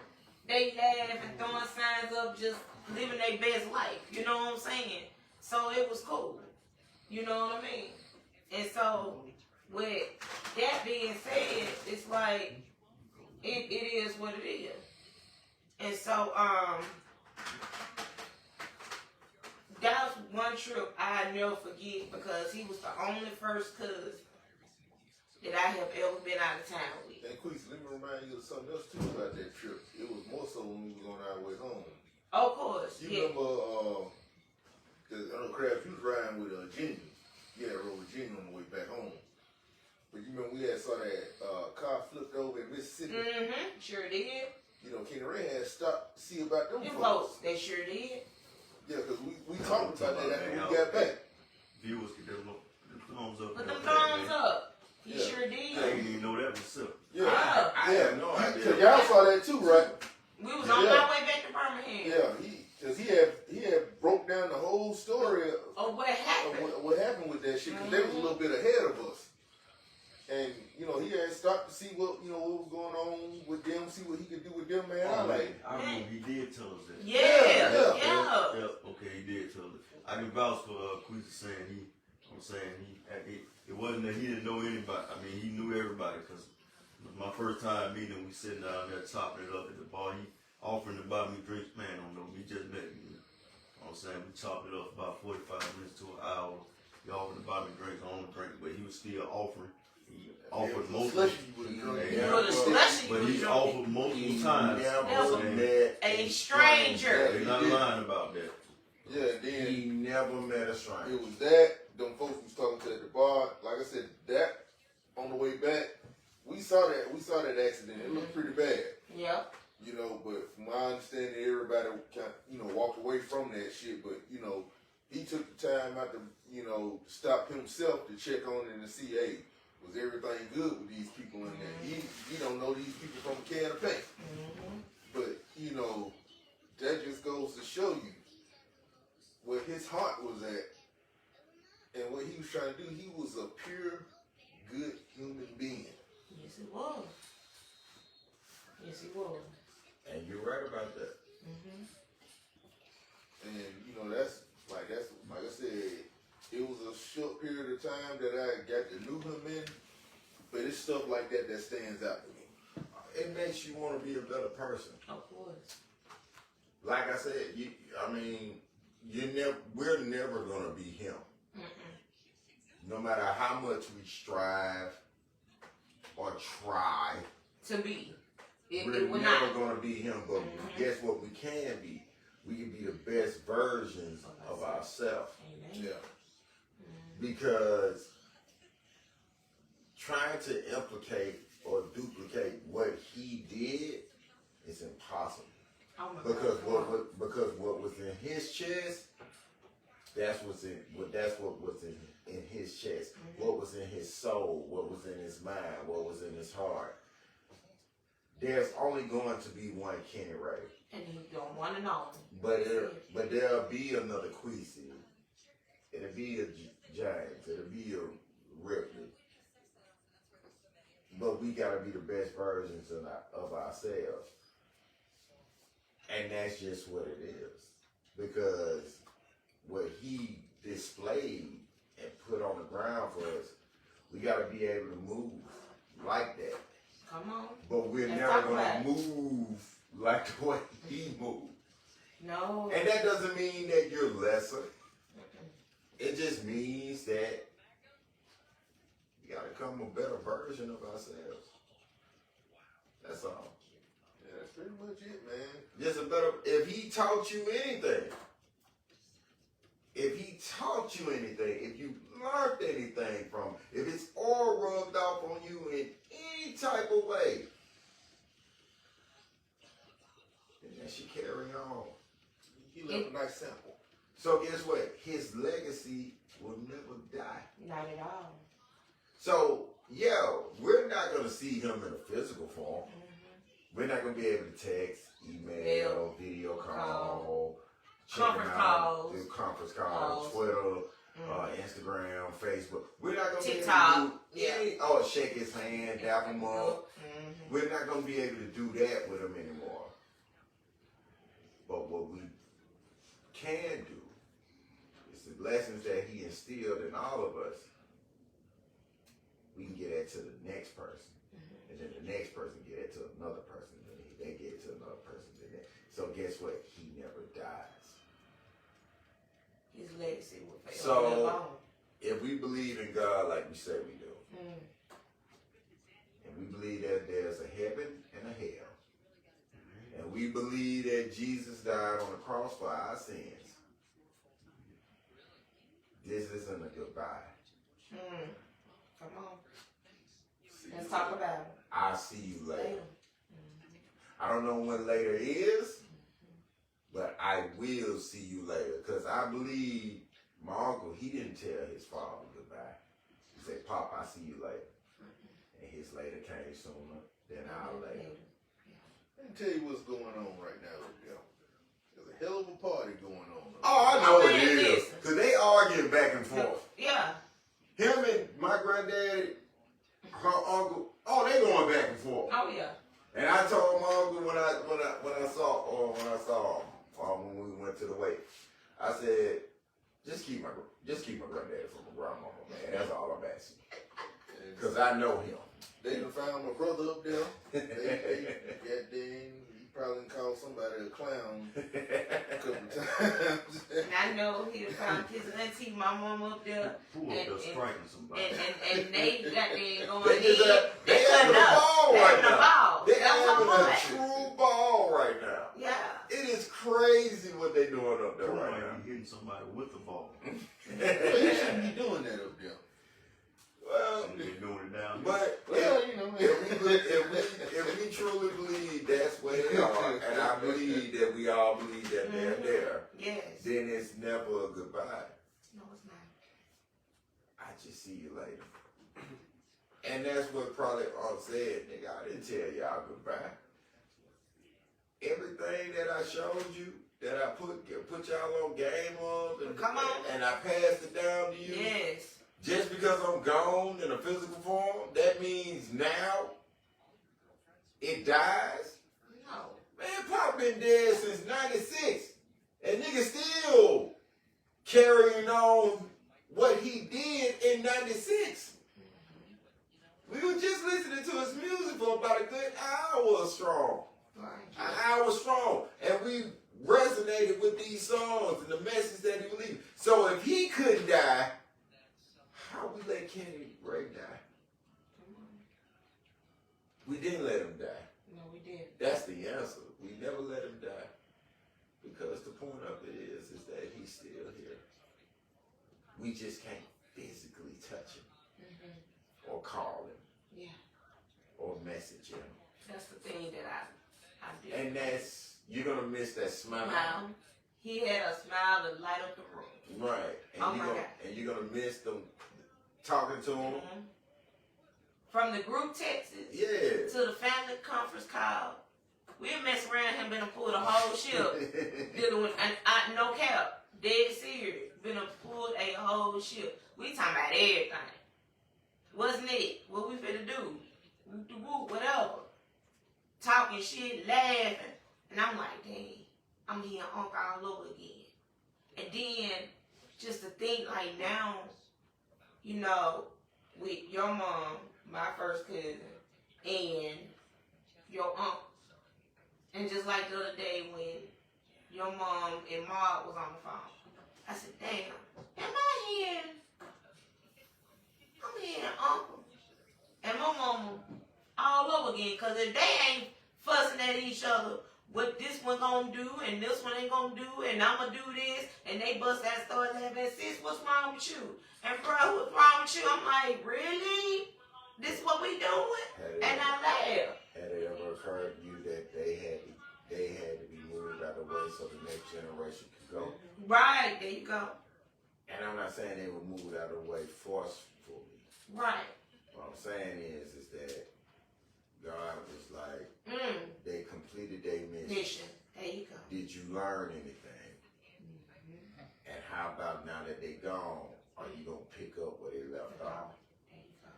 they laughing, throwing signs up, just living their best life. You know what I'm saying? So it was cool. You know what I mean? And so, with that being said, it's like, it is what it is. And so, that was one trip I never forget because he was the only first cousin that I have ever been out of town with. And Queese, let me remind you of something else too about that trip. It was more so when we was on our way home. Of course, You yeah. remember, cause I know Crabs, you was riding with Jenny. You had rode with Jenny on the way back home. But you remember we had saw that car flipped over in Mississippi. Mm-hmm, sure did. You know, Kenny Ray had stopped to see about them Them folks. folks, they sure did. Yeah, because we talked about that after we got back. Viewers get their thumbs up. Put and them all that, thumbs man. up. He Yeah. sure I did. didn't even know that was up. Yeah, I yeah. have no idea. So y'all saw that too, right? We was on Yeah. our way back to Birmingham. Yeah, because he had broke down the whole story Oh, what of happened? what happened with that shit, because they was a little bit ahead of us. And, you know, he had stopped to see what was going on with them, see what he could do with them, man. I like, I remember he did tell us that. Yeah, Yeah. yeah. Yeah, okay, he did tell us. I can vouch for Queesa saying it wasn't that he didn't know anybody. I mean, he knew everybody because my first time meeting him, we sitting down there chopping it up at the bar. He offering to buy me drinks. Man, I don't know. We just met me. You know what I'm saying? We chopped it up about 45 minutes to an hour. He offered to buy me drinks. I don't drink, but he was still offering. He offered multiple. But he offered multiple times. Never met A stranger. They're not lying about that. yeah, then He never met a stranger. it was that. Them folks was talking to at the bar. Like I said, that on the way back, we saw that accident. It looked pretty bad. Yep. You know, but from my understanding, everybody kind of, walked away from that shit. But, he took the time out to, stop himself to check on it and see, hey, was everything good with these people in there? He don't know these people from a can of paint. Mm-hmm. But, that just goes to show you where his heart was at and what he was trying to do. He was a pure, good human being. Yes, it was. Yes, it was. And you're right about that. Mm-hmm. And, that's like I said, it was a short period of time that I got to know him in, but it's stuff like that that stands out to me. It makes you want to be a better person. Of course. Like I said, we're never gonna be him. Mm-mm. No matter how much we strive or try, To be. we're It would never not. gonna be him. But guess what? We can be. We can be the best versions of ourselves. Amen. Yeah. Because trying to implicate or duplicate what he did is impossible. Oh my Because God. what was in his chest, that's what was in his chest. What was in his soul, what was in his mind, what was in his heart. There's only going to be one Kenny Ray. And he don't want to know. But there'll be another Queasy. It'll be a James. It'll be a Ripley. But we gotta be the best versions of ourselves. And that's just what it is. Because what he displayed and put on the ground for us, we gotta be able to move like that. Come on. But we're Let's never talk gonna about it. move like the way he moved. No. And that doesn't mean that you're lesser. It just means that we gotta become a better version of ourselves. That's all. Yeah, that's pretty much it, man. Just a better. If he taught you anything, if you learned anything from, if it's all rubbed off on you in any type of way, then that should carry on. He left a nice sample. So guess what? His legacy will never die. Not at all. So, yeah, we're not going to see him in a physical form. We're not going to be able to text, email, video call, conference calls, do conference calls, Twitter, Instagram, Facebook. We're not going to TikTok. be able to do shake his hand, dap him up. We're not going to be able to do that with him anymore. But what we can do is the lessons that he instilled in all of us, we can get that to the next person. And then the next person get it to another person. And then they get it to another person. So guess what? He never dies. His legacy will fail. So if we believe in God like we say we do, and we believe that there's a heaven and a hell, and we believe that Jesus died on the cross for our sins, this isn't a goodbye. Come on. Let's talk about it. I'll see you later. I don't know when later is, but I will see you later. Because I believe my uncle, he didn't tell his father goodbye. He said, Pop, I'll see you later. And his later came sooner than our later. Let me tell you what's going on right now, Joe. There's a hell of a party going on. Oh, I know it is. Because they arguing back and forth. Yeah. Him and my granddaddy, her uncle, they going back and forth. Oh, yeah. And I told my uncle when I saw him, when we went to the wake, I said, just keep my granddaddy from my grandmama, man. That's all I'm asking. Because I know him. They done found my brother up there. He probably called somebody a clown a couple times. And I know he found his auntie, my mom up there. Who up there striking somebody? And they got there going They having a ball right now. They're That's having my a point. true ball right now. Yeah. It is crazy what they doing up there Who right might now. be hitting somebody with the ball? Well, he shouldn't be doing that up there. Well, Shouldn't be doing it down here. but Well, you know, if we truly believe that's where they are, and I believe that we all believe that they're there, Yes. then it's never a goodbye. No, it's not. I just see you later. And that's what probably all said, nigga. I didn't tell y'all goodbye. Everything that I showed you, that I put y'all on game of, and I passed it down to you. Yes. Just because I'm gone in a physical form, that means now it dies. No. Man, Pop been dead since '96, and nigga still carrying on what he did in '96. We were just listening to his music for about a good hour strong. An hour strong. And we resonated with these songs and the message that he was leaving. So if he couldn't die, how we let Kenny Ray die? We didn't let him die. No, we did. That's the answer. We never let him die. Because the point of it is that he's still here. We just can't physically touch him. Or call him. Yeah. Or message him. That's the thing that I did. And you're gonna miss that smile. He had a smile to light up the room. Right. And you're gonna miss them talking to him. From the group texts Yeah. to the family conference call, we mess around him, been to pull the whole ship. Dealing with, no cap, dead serious, been to pull a whole ship. We talking about everything. Wasn't it? What we finna do? Whatever. Talking shit, laughing. And I'm like, dang, I'm hearing Uncle all over again. And then, just to think like now, you know, with your mom, my first cousin, and your uncle. And just like the other day when your mom and Maud was on the phone. I said, damn, am I hearing? I'm hearing Uncle and my mama all over again. Because if they ain't fussing at each other, what this one gonna do and this one ain't gonna do, and I'm gonna do this, and they bust that start laughing, sis, what's wrong with you? And bro, what's wrong with you? I'm like, really? This is what we doing? And I laugh. Had it ever occurred to you that they had to be moved out of the way so the next generation could go? Right, there you go. And I'm not saying they were moved out of the way forcefully. Right. What I'm saying is that God was like, they completed their mission. There you go. Did you learn anything? And how about now that they're gone, are you going to pick up where they left off? There you go.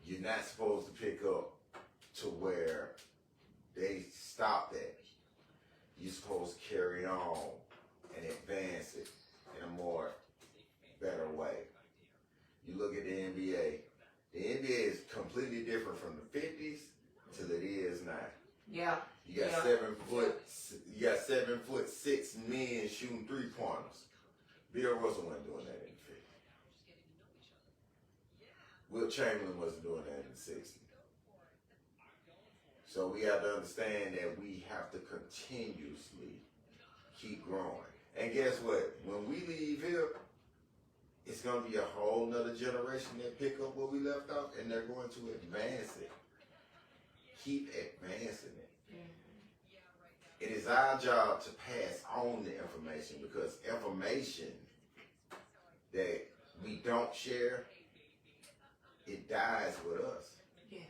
You're not supposed to pick up to where they stopped at. You're supposed to carry on and advance it in a more better way. You look at the NBA. The NBA is completely different from the 50s till it is now. Yeah. You got 7'6" men shooting 3-pointers. Bill Russell wasn't doing that in the 50s. Will Chamberlain wasn't doing that in the 60s. So we have to understand that we have to continuously keep growing. And guess what? When we leave here, it's going to be a whole nother generation that pick up where we left off, and they're going to advance it. Keep advancing it. It is our job to pass on the information, because information that we don't share, it dies with us. Yes.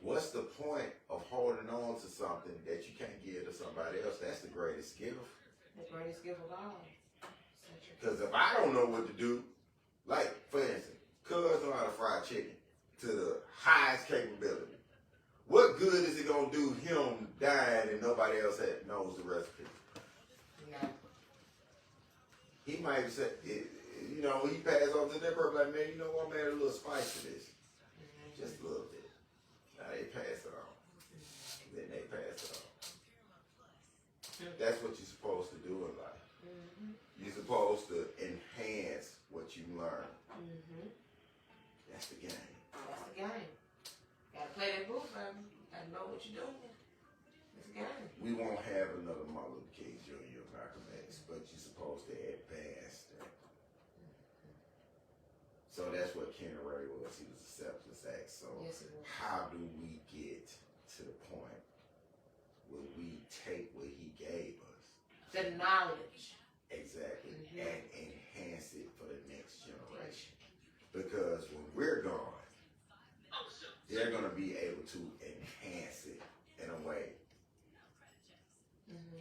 What's the point of holding on to something that you can't give to somebody else? That's the greatest gift. The greatest gift of all. Because if I don't know what to do, like, for instance, cuz know how to fry chicken to the highest capability. What good is it going to do him dying and nobody else knows the recipe? No. He might say, he passed on to that person like, man, you know what, man, a little spice to this. Just a little bit. Now they pass it on. Then they pass it on. That's what you're supposed to do in life. You're supposed to enhance what you learn. That's the game. That's the game. Gotta play that booth, baby. Gotta know what you're doing. That's the game. We won't have another Martin Luther King Jr. or Malcolm X, but you're supposed to advance that. So that's what Kenny Ray was. He was a selfless act. So Yes, it was. how do we get to the point where we take what he gave us? The knowledge. Exactly. And enhance it for the next generation. Because when we're gone, they're going to be able to enhance it in a way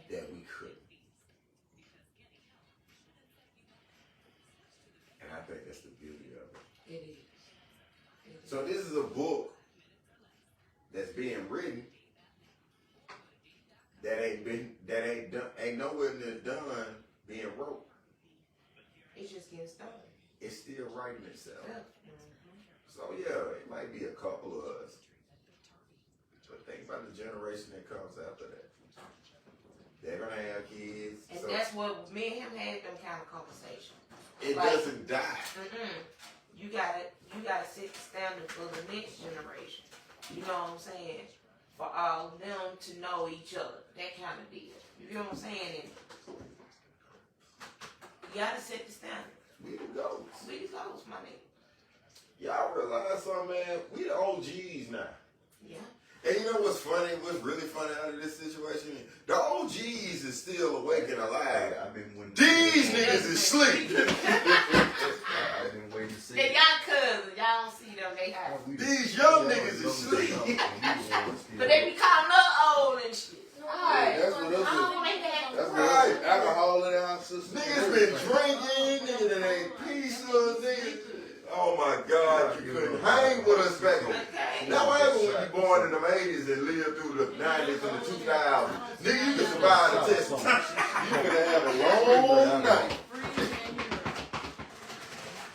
that we couldn't. And I think that's the beauty of it. It is. So this is a book that's being written that ain't nowhere near done being wrote. It's just getting started. It's still writing itself. Yeah. So yeah, it might be a couple of us. But think about the generation that comes after that. They're gonna have kids. And so that's what me and him had them kind of conversations. it like- doesn't die. You gotta set the standard for the next generation. You know what I'm saying? For all of them to know each other. That kind of deal. You know what I'm saying? And you gotta set the standard. We the goats. We the goals, my nigga. Y'all realize something, man? We the OGs now. Yeah. And you know what's funny? What's really funny out of this situation? The OGs is still awake and alive. These niggas is asleep. I've been waiting to see. They got cousins. Y'all don't see them. They have. These young niggas is asleep. But they be calling us old and shit. Alright. That's what us That's is. right. Alcohol in our system. Niggas been drinking, niggas that ain't pizza, niggas. Oh my God, you couldn't hang with us back then. Okay. Now what happened when you born in the 80s and lived through the 90s and the 2000s? Nigga, you could survive the test. You could have a long night.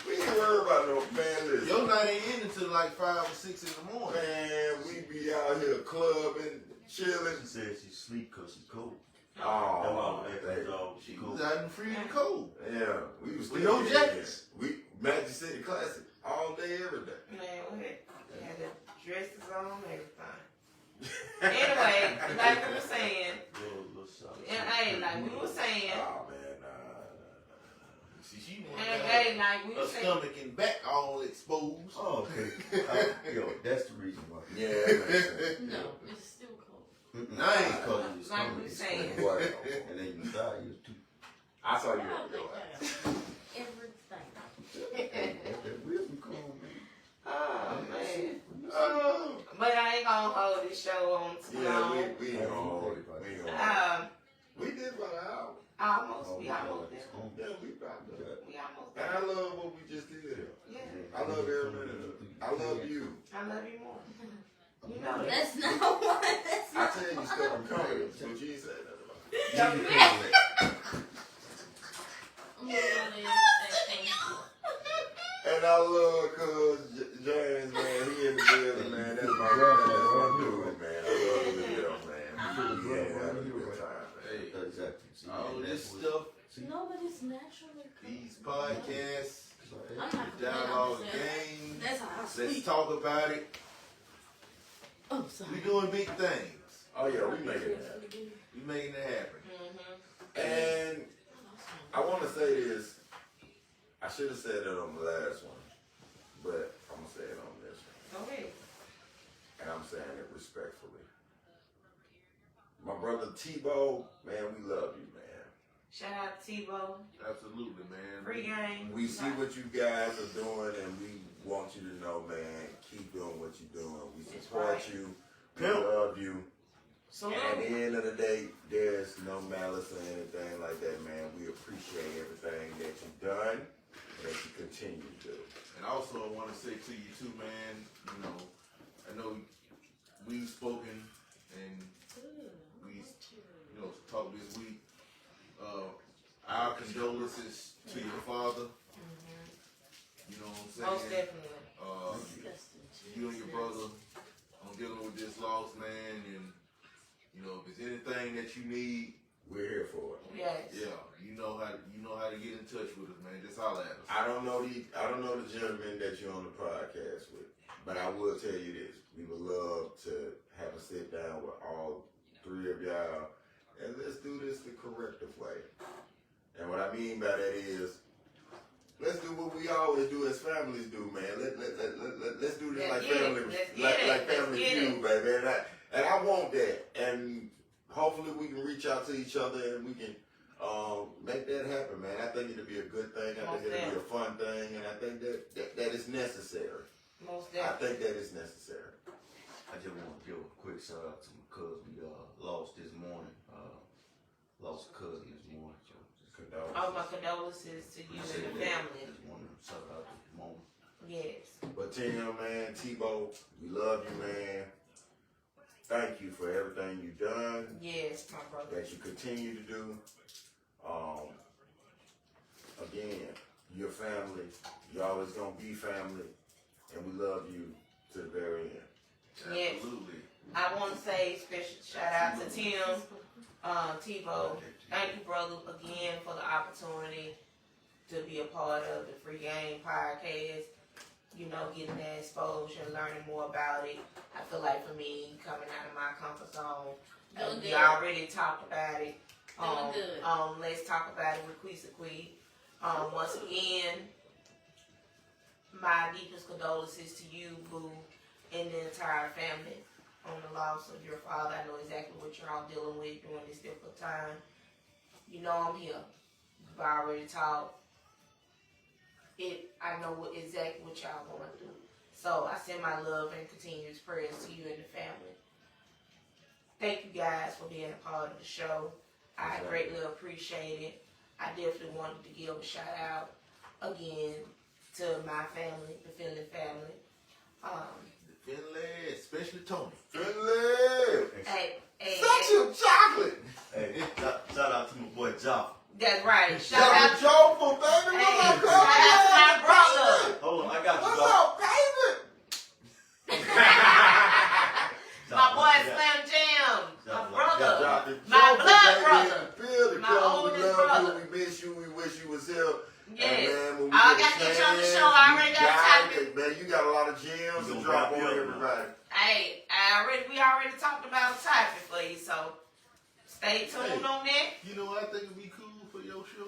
We ain't worried about no man. Your night ain't ending until like 5 or 6 in the morning. Man, we be out here clubbing, chilling. She said she sleep because she cold. Oh, That's why I was asking hey. y'all. She was out in the freezing cold. Yeah, we was With still no getting jackets. it. We Magic City Classic all day, every day. Man, we had the dresses on, everything. Anyway, like we were saying, Little shot. and hey, like we were saying, Oh man, nah. See, she and wanted hey, like we her were saying, stomach and back all exposed. Oh, okay. Yo, that's the reason why. Yeah, that makes sense. No, it's still cold. Nice. Because of your like stomach. we were saying. What? And then you die, you too. I saw you I on don't your think ass. that everything. That will be cool, man. Oh man. Oh. But I ain't gonna hold this show on too Yeah, long. we ain't gonna hold it. We ain't gonna hold it. We did about an hour. We almost there. Yeah, we about done. We almost And there. I love what we just did here. Yeah, I love every minute of it. I love you. I love you more. You know that. That's not what. That's I not tell you stuff I'm coming, but you ain't said nothing about it. So, I'm gonna thank you. And I love cuz James, man, he in the building, man. That's my dude, man. I love him to death, man. Yeah, having a good time, man. Hey, Exactly. See, all and this that's what- stuff, No, but it's naturally cold. these podcasts, I'm the not dialogue complaining. game. That's how I Let's sleep. talk about it. Oh, sorry. We doing big things. Oh yeah, we making it happen. We making it happen. And I want to say this. I should have said it on the last one, but I'm gonna say it on this one, Go ahead. and I'm saying it respectfully. My brother Tebow, man, we love you, man. Shout out to Tebow. Absolutely, man. Free game. We see what you guys are doing, and we want you to know, man, keep doing what you're doing. We support right. you. We Pimp. love you. So And at the end of the day, there's no malice or anything like that, man. We appreciate everything that you've done and that you continue to do. And also, I want to say to you too, man. You know, I know we've spoken and we, talked this week. Our condolences to your father. You know what I'm saying? most definitely. Disgusting. You and your brother on dealing with this loss, man, and if there's anything that you need, We're here for it. Yes. yeah, you know how to get in touch with us, man. Just holler at us. I don't know the gentleman that you're on the podcast with, but I will tell you this: we would love to have a sit down with all three of y'all, and let's do this the corrective way. And what I mean by that is, let's do what we always do as families do, man. Let's do this Let's like get it. family, Let's get like it. like Let's family get feud, baby. And I want that. And hopefully we can reach out to each other and we can make that happen, man. I think it'll be a good thing. I think it'll be a fun thing, and I think that is necessary. Most I definitely. think that is necessary. I just want to give a quick shout out to my cousin. We lost this morning. Lost a cousin this morning. So just All my condolences to you and the family. Just want to shout out at the moment. Yes. But Tim, man, Tebow, we love you, man. Thank you for everything you've done, Yes, my brother. that you continue to do. Again, your family. You're always gonna be family, and we love you to the very end. Yes. Absolutely. I want to say special shout out to Tim, Tebow. Thank you, brother, again for the opportunity to be a part of the Free Game podcast. Getting that exposure, learning more about it. I feel like for me, coming out of my comfort zone, Doing we good. already talked about it. Doing good. Let's talk about it with Queesaquee. Once again, my deepest condolences to you, Boo, and the entire family on the loss of your father. I know exactly what you're all dealing with during this difficult time. I'm here. We've already talked. I know exactly what y'all going through. So I send my love and continuous prayers to you and the family. Thank you guys for being a part of the show. I greatly appreciate it. I definitely wanted to give a shout out again to my family, the Finley family. Finley, especially Tony. Finley! Hey, Such a chocolate! Hey, shout out to my boy Joff. that's right. Shout Shout out out Joe, baby. Hey, What's up, shout out to my brother. Hold on, I got you, What's Joff. up, baby? My boy Slam Jam, my brother, Joffy my Joe, blood baby. brother. everybody. Hey, we already talked about a topic for you, so stay tuned on that. You know what I think would be cool for your show?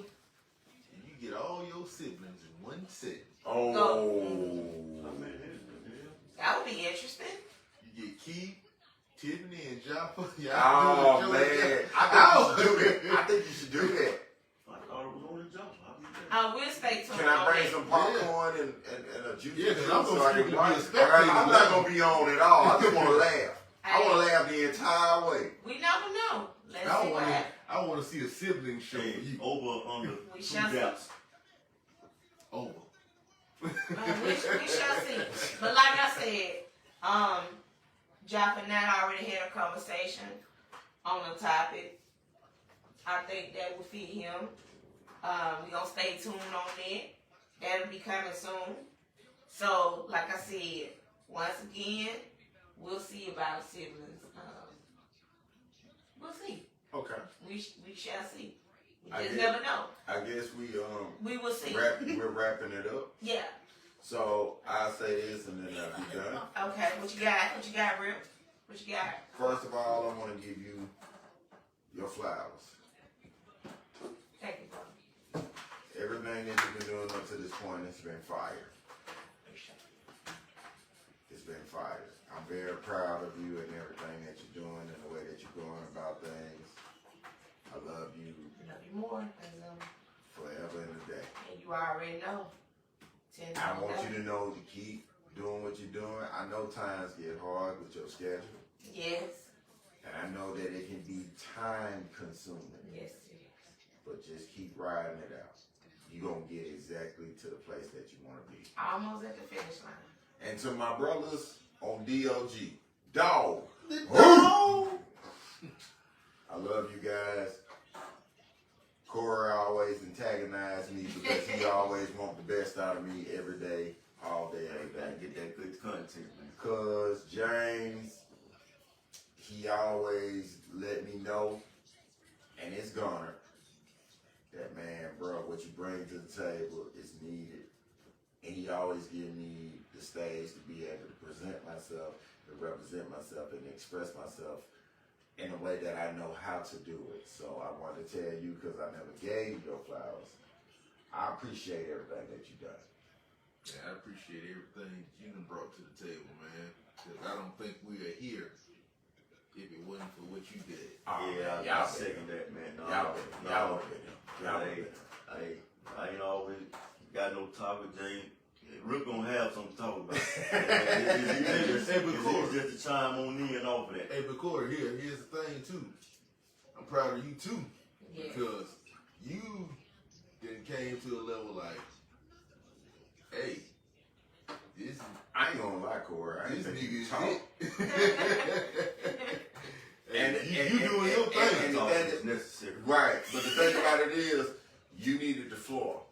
You get all your siblings in one set. Oh. That would be interesting. You get Keith, Tiffany, and Joppa. Oh man, I think you should do that. I thought it was on the jump. We'll stay tuned. Can I on bring that. some popcorn and a juice? Yeah, 'cause I'm so gonna I can strictly be a watch. spectator. I'm not gonna be on at all. I just want to laugh. I Hey, want to laugh the entire way. we never know. Let's I see what happens. want to see a sibling show for you. Over under We 2 shall see. gaps. Over. We shall see. But like I said, Jaffa and I already had a conversation on the topic. I think that will fit him. We're going to stay tuned on that. That'll be coming soon. So, like I said, once again, we'll see about siblings. We'll see. Okay. We shall see. We I just guess- never know. I guess We will see. we're wrapping it up. Yeah. So I'll say this and then I'll be done. Okay. What you got? What you got, Rip? What you got? First of all, I want to give you your flowers. Thank you, brother. Everything that you've been doing up to this point has been fire. It's been fire. I'm very proud of you and everything that you're doing and the way that you're going about things. I love you Love you more. forever and a day. And you already know. I want you to know to keep doing what you're doing. I know times get hard with your schedule. Yes. And I know that it can be time consuming. Yes, it is. But just keep riding it out. You're going to get exactly to the place that you want to be. Almost at the finish line. And to my brothers on DOG, dog. I love you guys. Corey always antagonized me because he always wants the best out of me every day, all day, every Gotta day. get that good content, man. Because James, he always let me know, and it's Gunner, that man, bro, what you bring to the table is needed. And he always give me the stage to be able to present myself, to represent myself, and express myself in a way that I know how to do it. So I want to tell you, because I never gave you your flowers, I appreciate everything that you've done. Yeah, I appreciate everything you done brought to the table, man. Because I don't think we are here if it wasn't for what you did. Yeah, y'all I second that, man. No, y'all I ain't always got no topic, James. Rick gonna have something to talk about. It's just to chime on in off of that. Hey, but Corey, here's the thing, too. I'm proud of you, too. Yeah. Because you then came to a level like, hey, this I ain't gonna lie, Corey. I ain't think you nigga talk. is it. And you doing your thing. And the Talk thing is is, necessary. right, but the thing about it is, you needed the floor.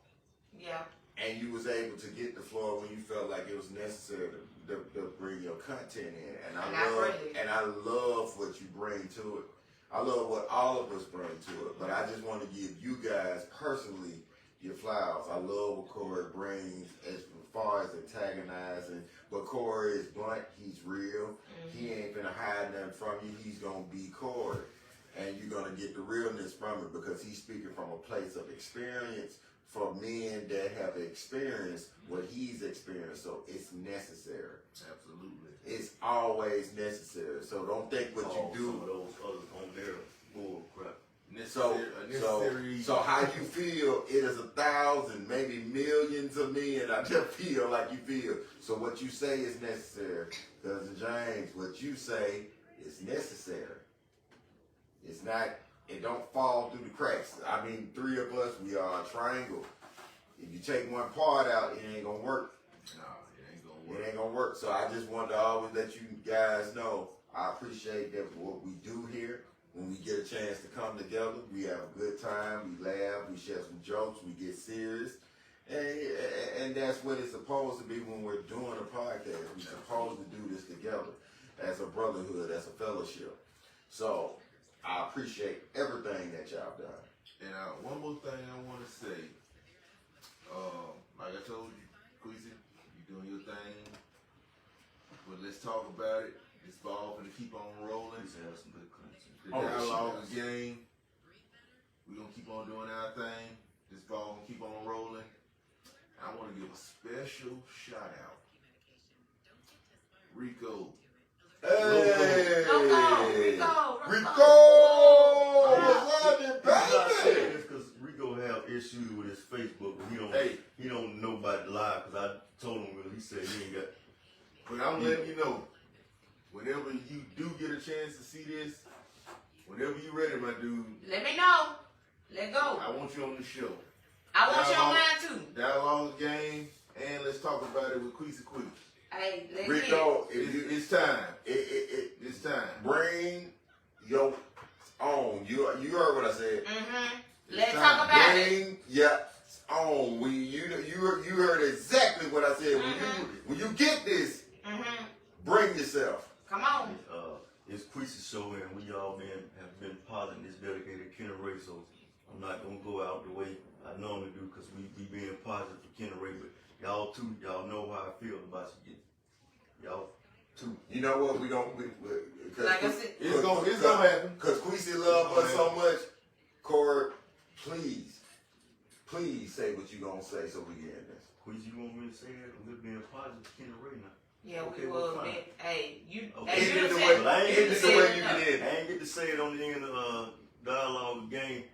Yeah. And you was able to get the floor when you felt like it was necessary to bring your content in. And I love what you bring to it. I love what all of us bring to it. But I just want to give you guys personally your flowers. I love what Corey brings as far as antagonizing. But Corey is blunt. He's real. Mm-hmm. He ain't finna hide nothing from you. He's gonna be Corey. And you're gonna get the realness from it because he's speaking from a place of experience for men that have experienced what he's experienced. So it's necessary. Absolutely. It's always necessary. So don't think what you Some of do. those others on there bull crap. So how you feel, it is 1,000, maybe millions of men out there feel like you feel. So what you say is necessary. Cousin James, what you say is necessary. It's not, it don't fall through the cracks. I mean, 3 of us, we are a triangle. If you take one part out, it ain't gonna work. No, it ain't gonna work. It ain't gonna work. So I just wanted to always let you guys know, I appreciate that what we do here. When we get a chance to come together, we have a good time, we laugh, we share some jokes, we get serious. And that's what it's supposed to be when we're doing a podcast. We're supposed to do this together as a brotherhood, as a fellowship. So I appreciate everything that y'all done. And one more thing I want to say. Like I told you, Queasy, you doing your thing. But let's talk about it. This ball gonna keep on rolling. Please have some good content. The dialogue game. We're gonna keep on doing our thing. This ball gonna keep on rolling. I want to give a special shout out. Rico. Hey! Rico. What's happening, baby? Because Rico have issues with his Facebook, but he don't know about the live. Because I told him, he said he ain't got. But I'm letting you know, whenever you do get a chance to see this, whenever you ready, my dude, Let me know. Let go. I want you on the show. I want you on mine too. Dialogue game, and let's talk about it with Queasy Quick. Hey, let's Rico, It's time. It's time. bring your own. You heard what I said. Let's talk about it. Bring your own. You heard exactly what I said. When you get this, bring yourself. Come on. It's Queesy's show, and we all have been positive. It's dedicated to Kenna Ray, so I'm not gonna go out the way I normally do because we being positive for Kenna Ray, but y'all too, y'all know how I feel about you. Y'all too. You know what? We don't. Like I said, It's gonna happen. Because Queasy love us so much. Corey, please say what you gonna say so we get in this. Queasy, you want me to say that? We're being positive for Kenna Ray now. yeah, Okay, we well, will. fine. Hey, you. Okay. Hey, End you it the said- way, Well, I ain't end it the way you said- get in. I ain't get to say it on the end of dialogue game.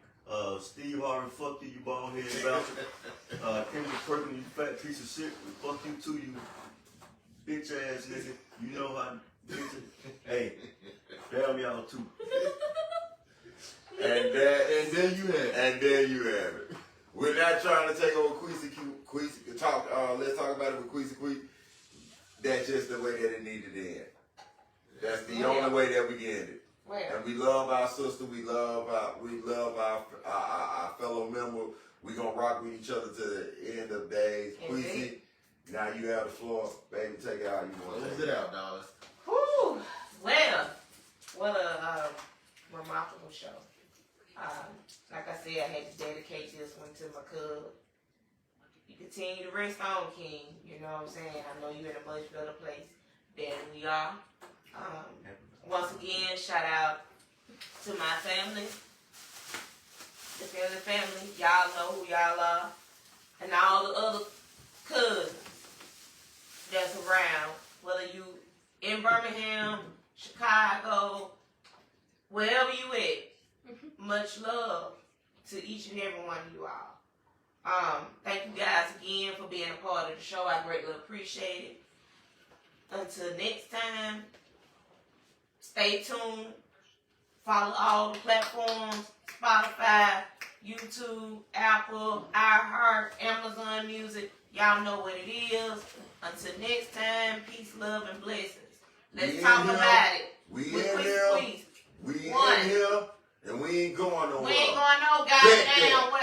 Steve Harvey, fuck you, you bald head bastard. Kendrick Perkins, you fat piece of shit. Fuck you too, you bitch ass nigga. You know how bitch. Hey, damn y'all too. And there you have it. We're not trying to take over Queasy talk. Let's talk about it with Queasy Quick. That's just the way that it needed to end. That's the only way that we get it. Where? And we love our sister. We love our fellow member. We gonna rock with each other to the end of days. Indeed. Queasy, now you have the floor, baby. Take it how you want to Close take it out, darling. Whew. Well, what a remarkable show. Like I said, I had to dedicate this one to my cub. You continue to rest on, King. You know what I'm saying? I know you're in a much better place than we are. Once again, shout out to my family, the Finley family. Y'all know who y'all are. And all the other cousins that's around, whether you in Birmingham, Chicago, wherever you at. Much love to each and every one of you all. Thank you guys again for being a part of the show. I greatly appreciate it. Until next time, stay tuned. Follow all the platforms: Spotify, YouTube, Apple, iHeart, Amazon Music. Y'all know what it is. Until next time, peace, love, and blessings. Let's talk about it. We With in Queasy here. Queasy. We One. in here, and we ain't going nowhere. We ain't going no goddamn where.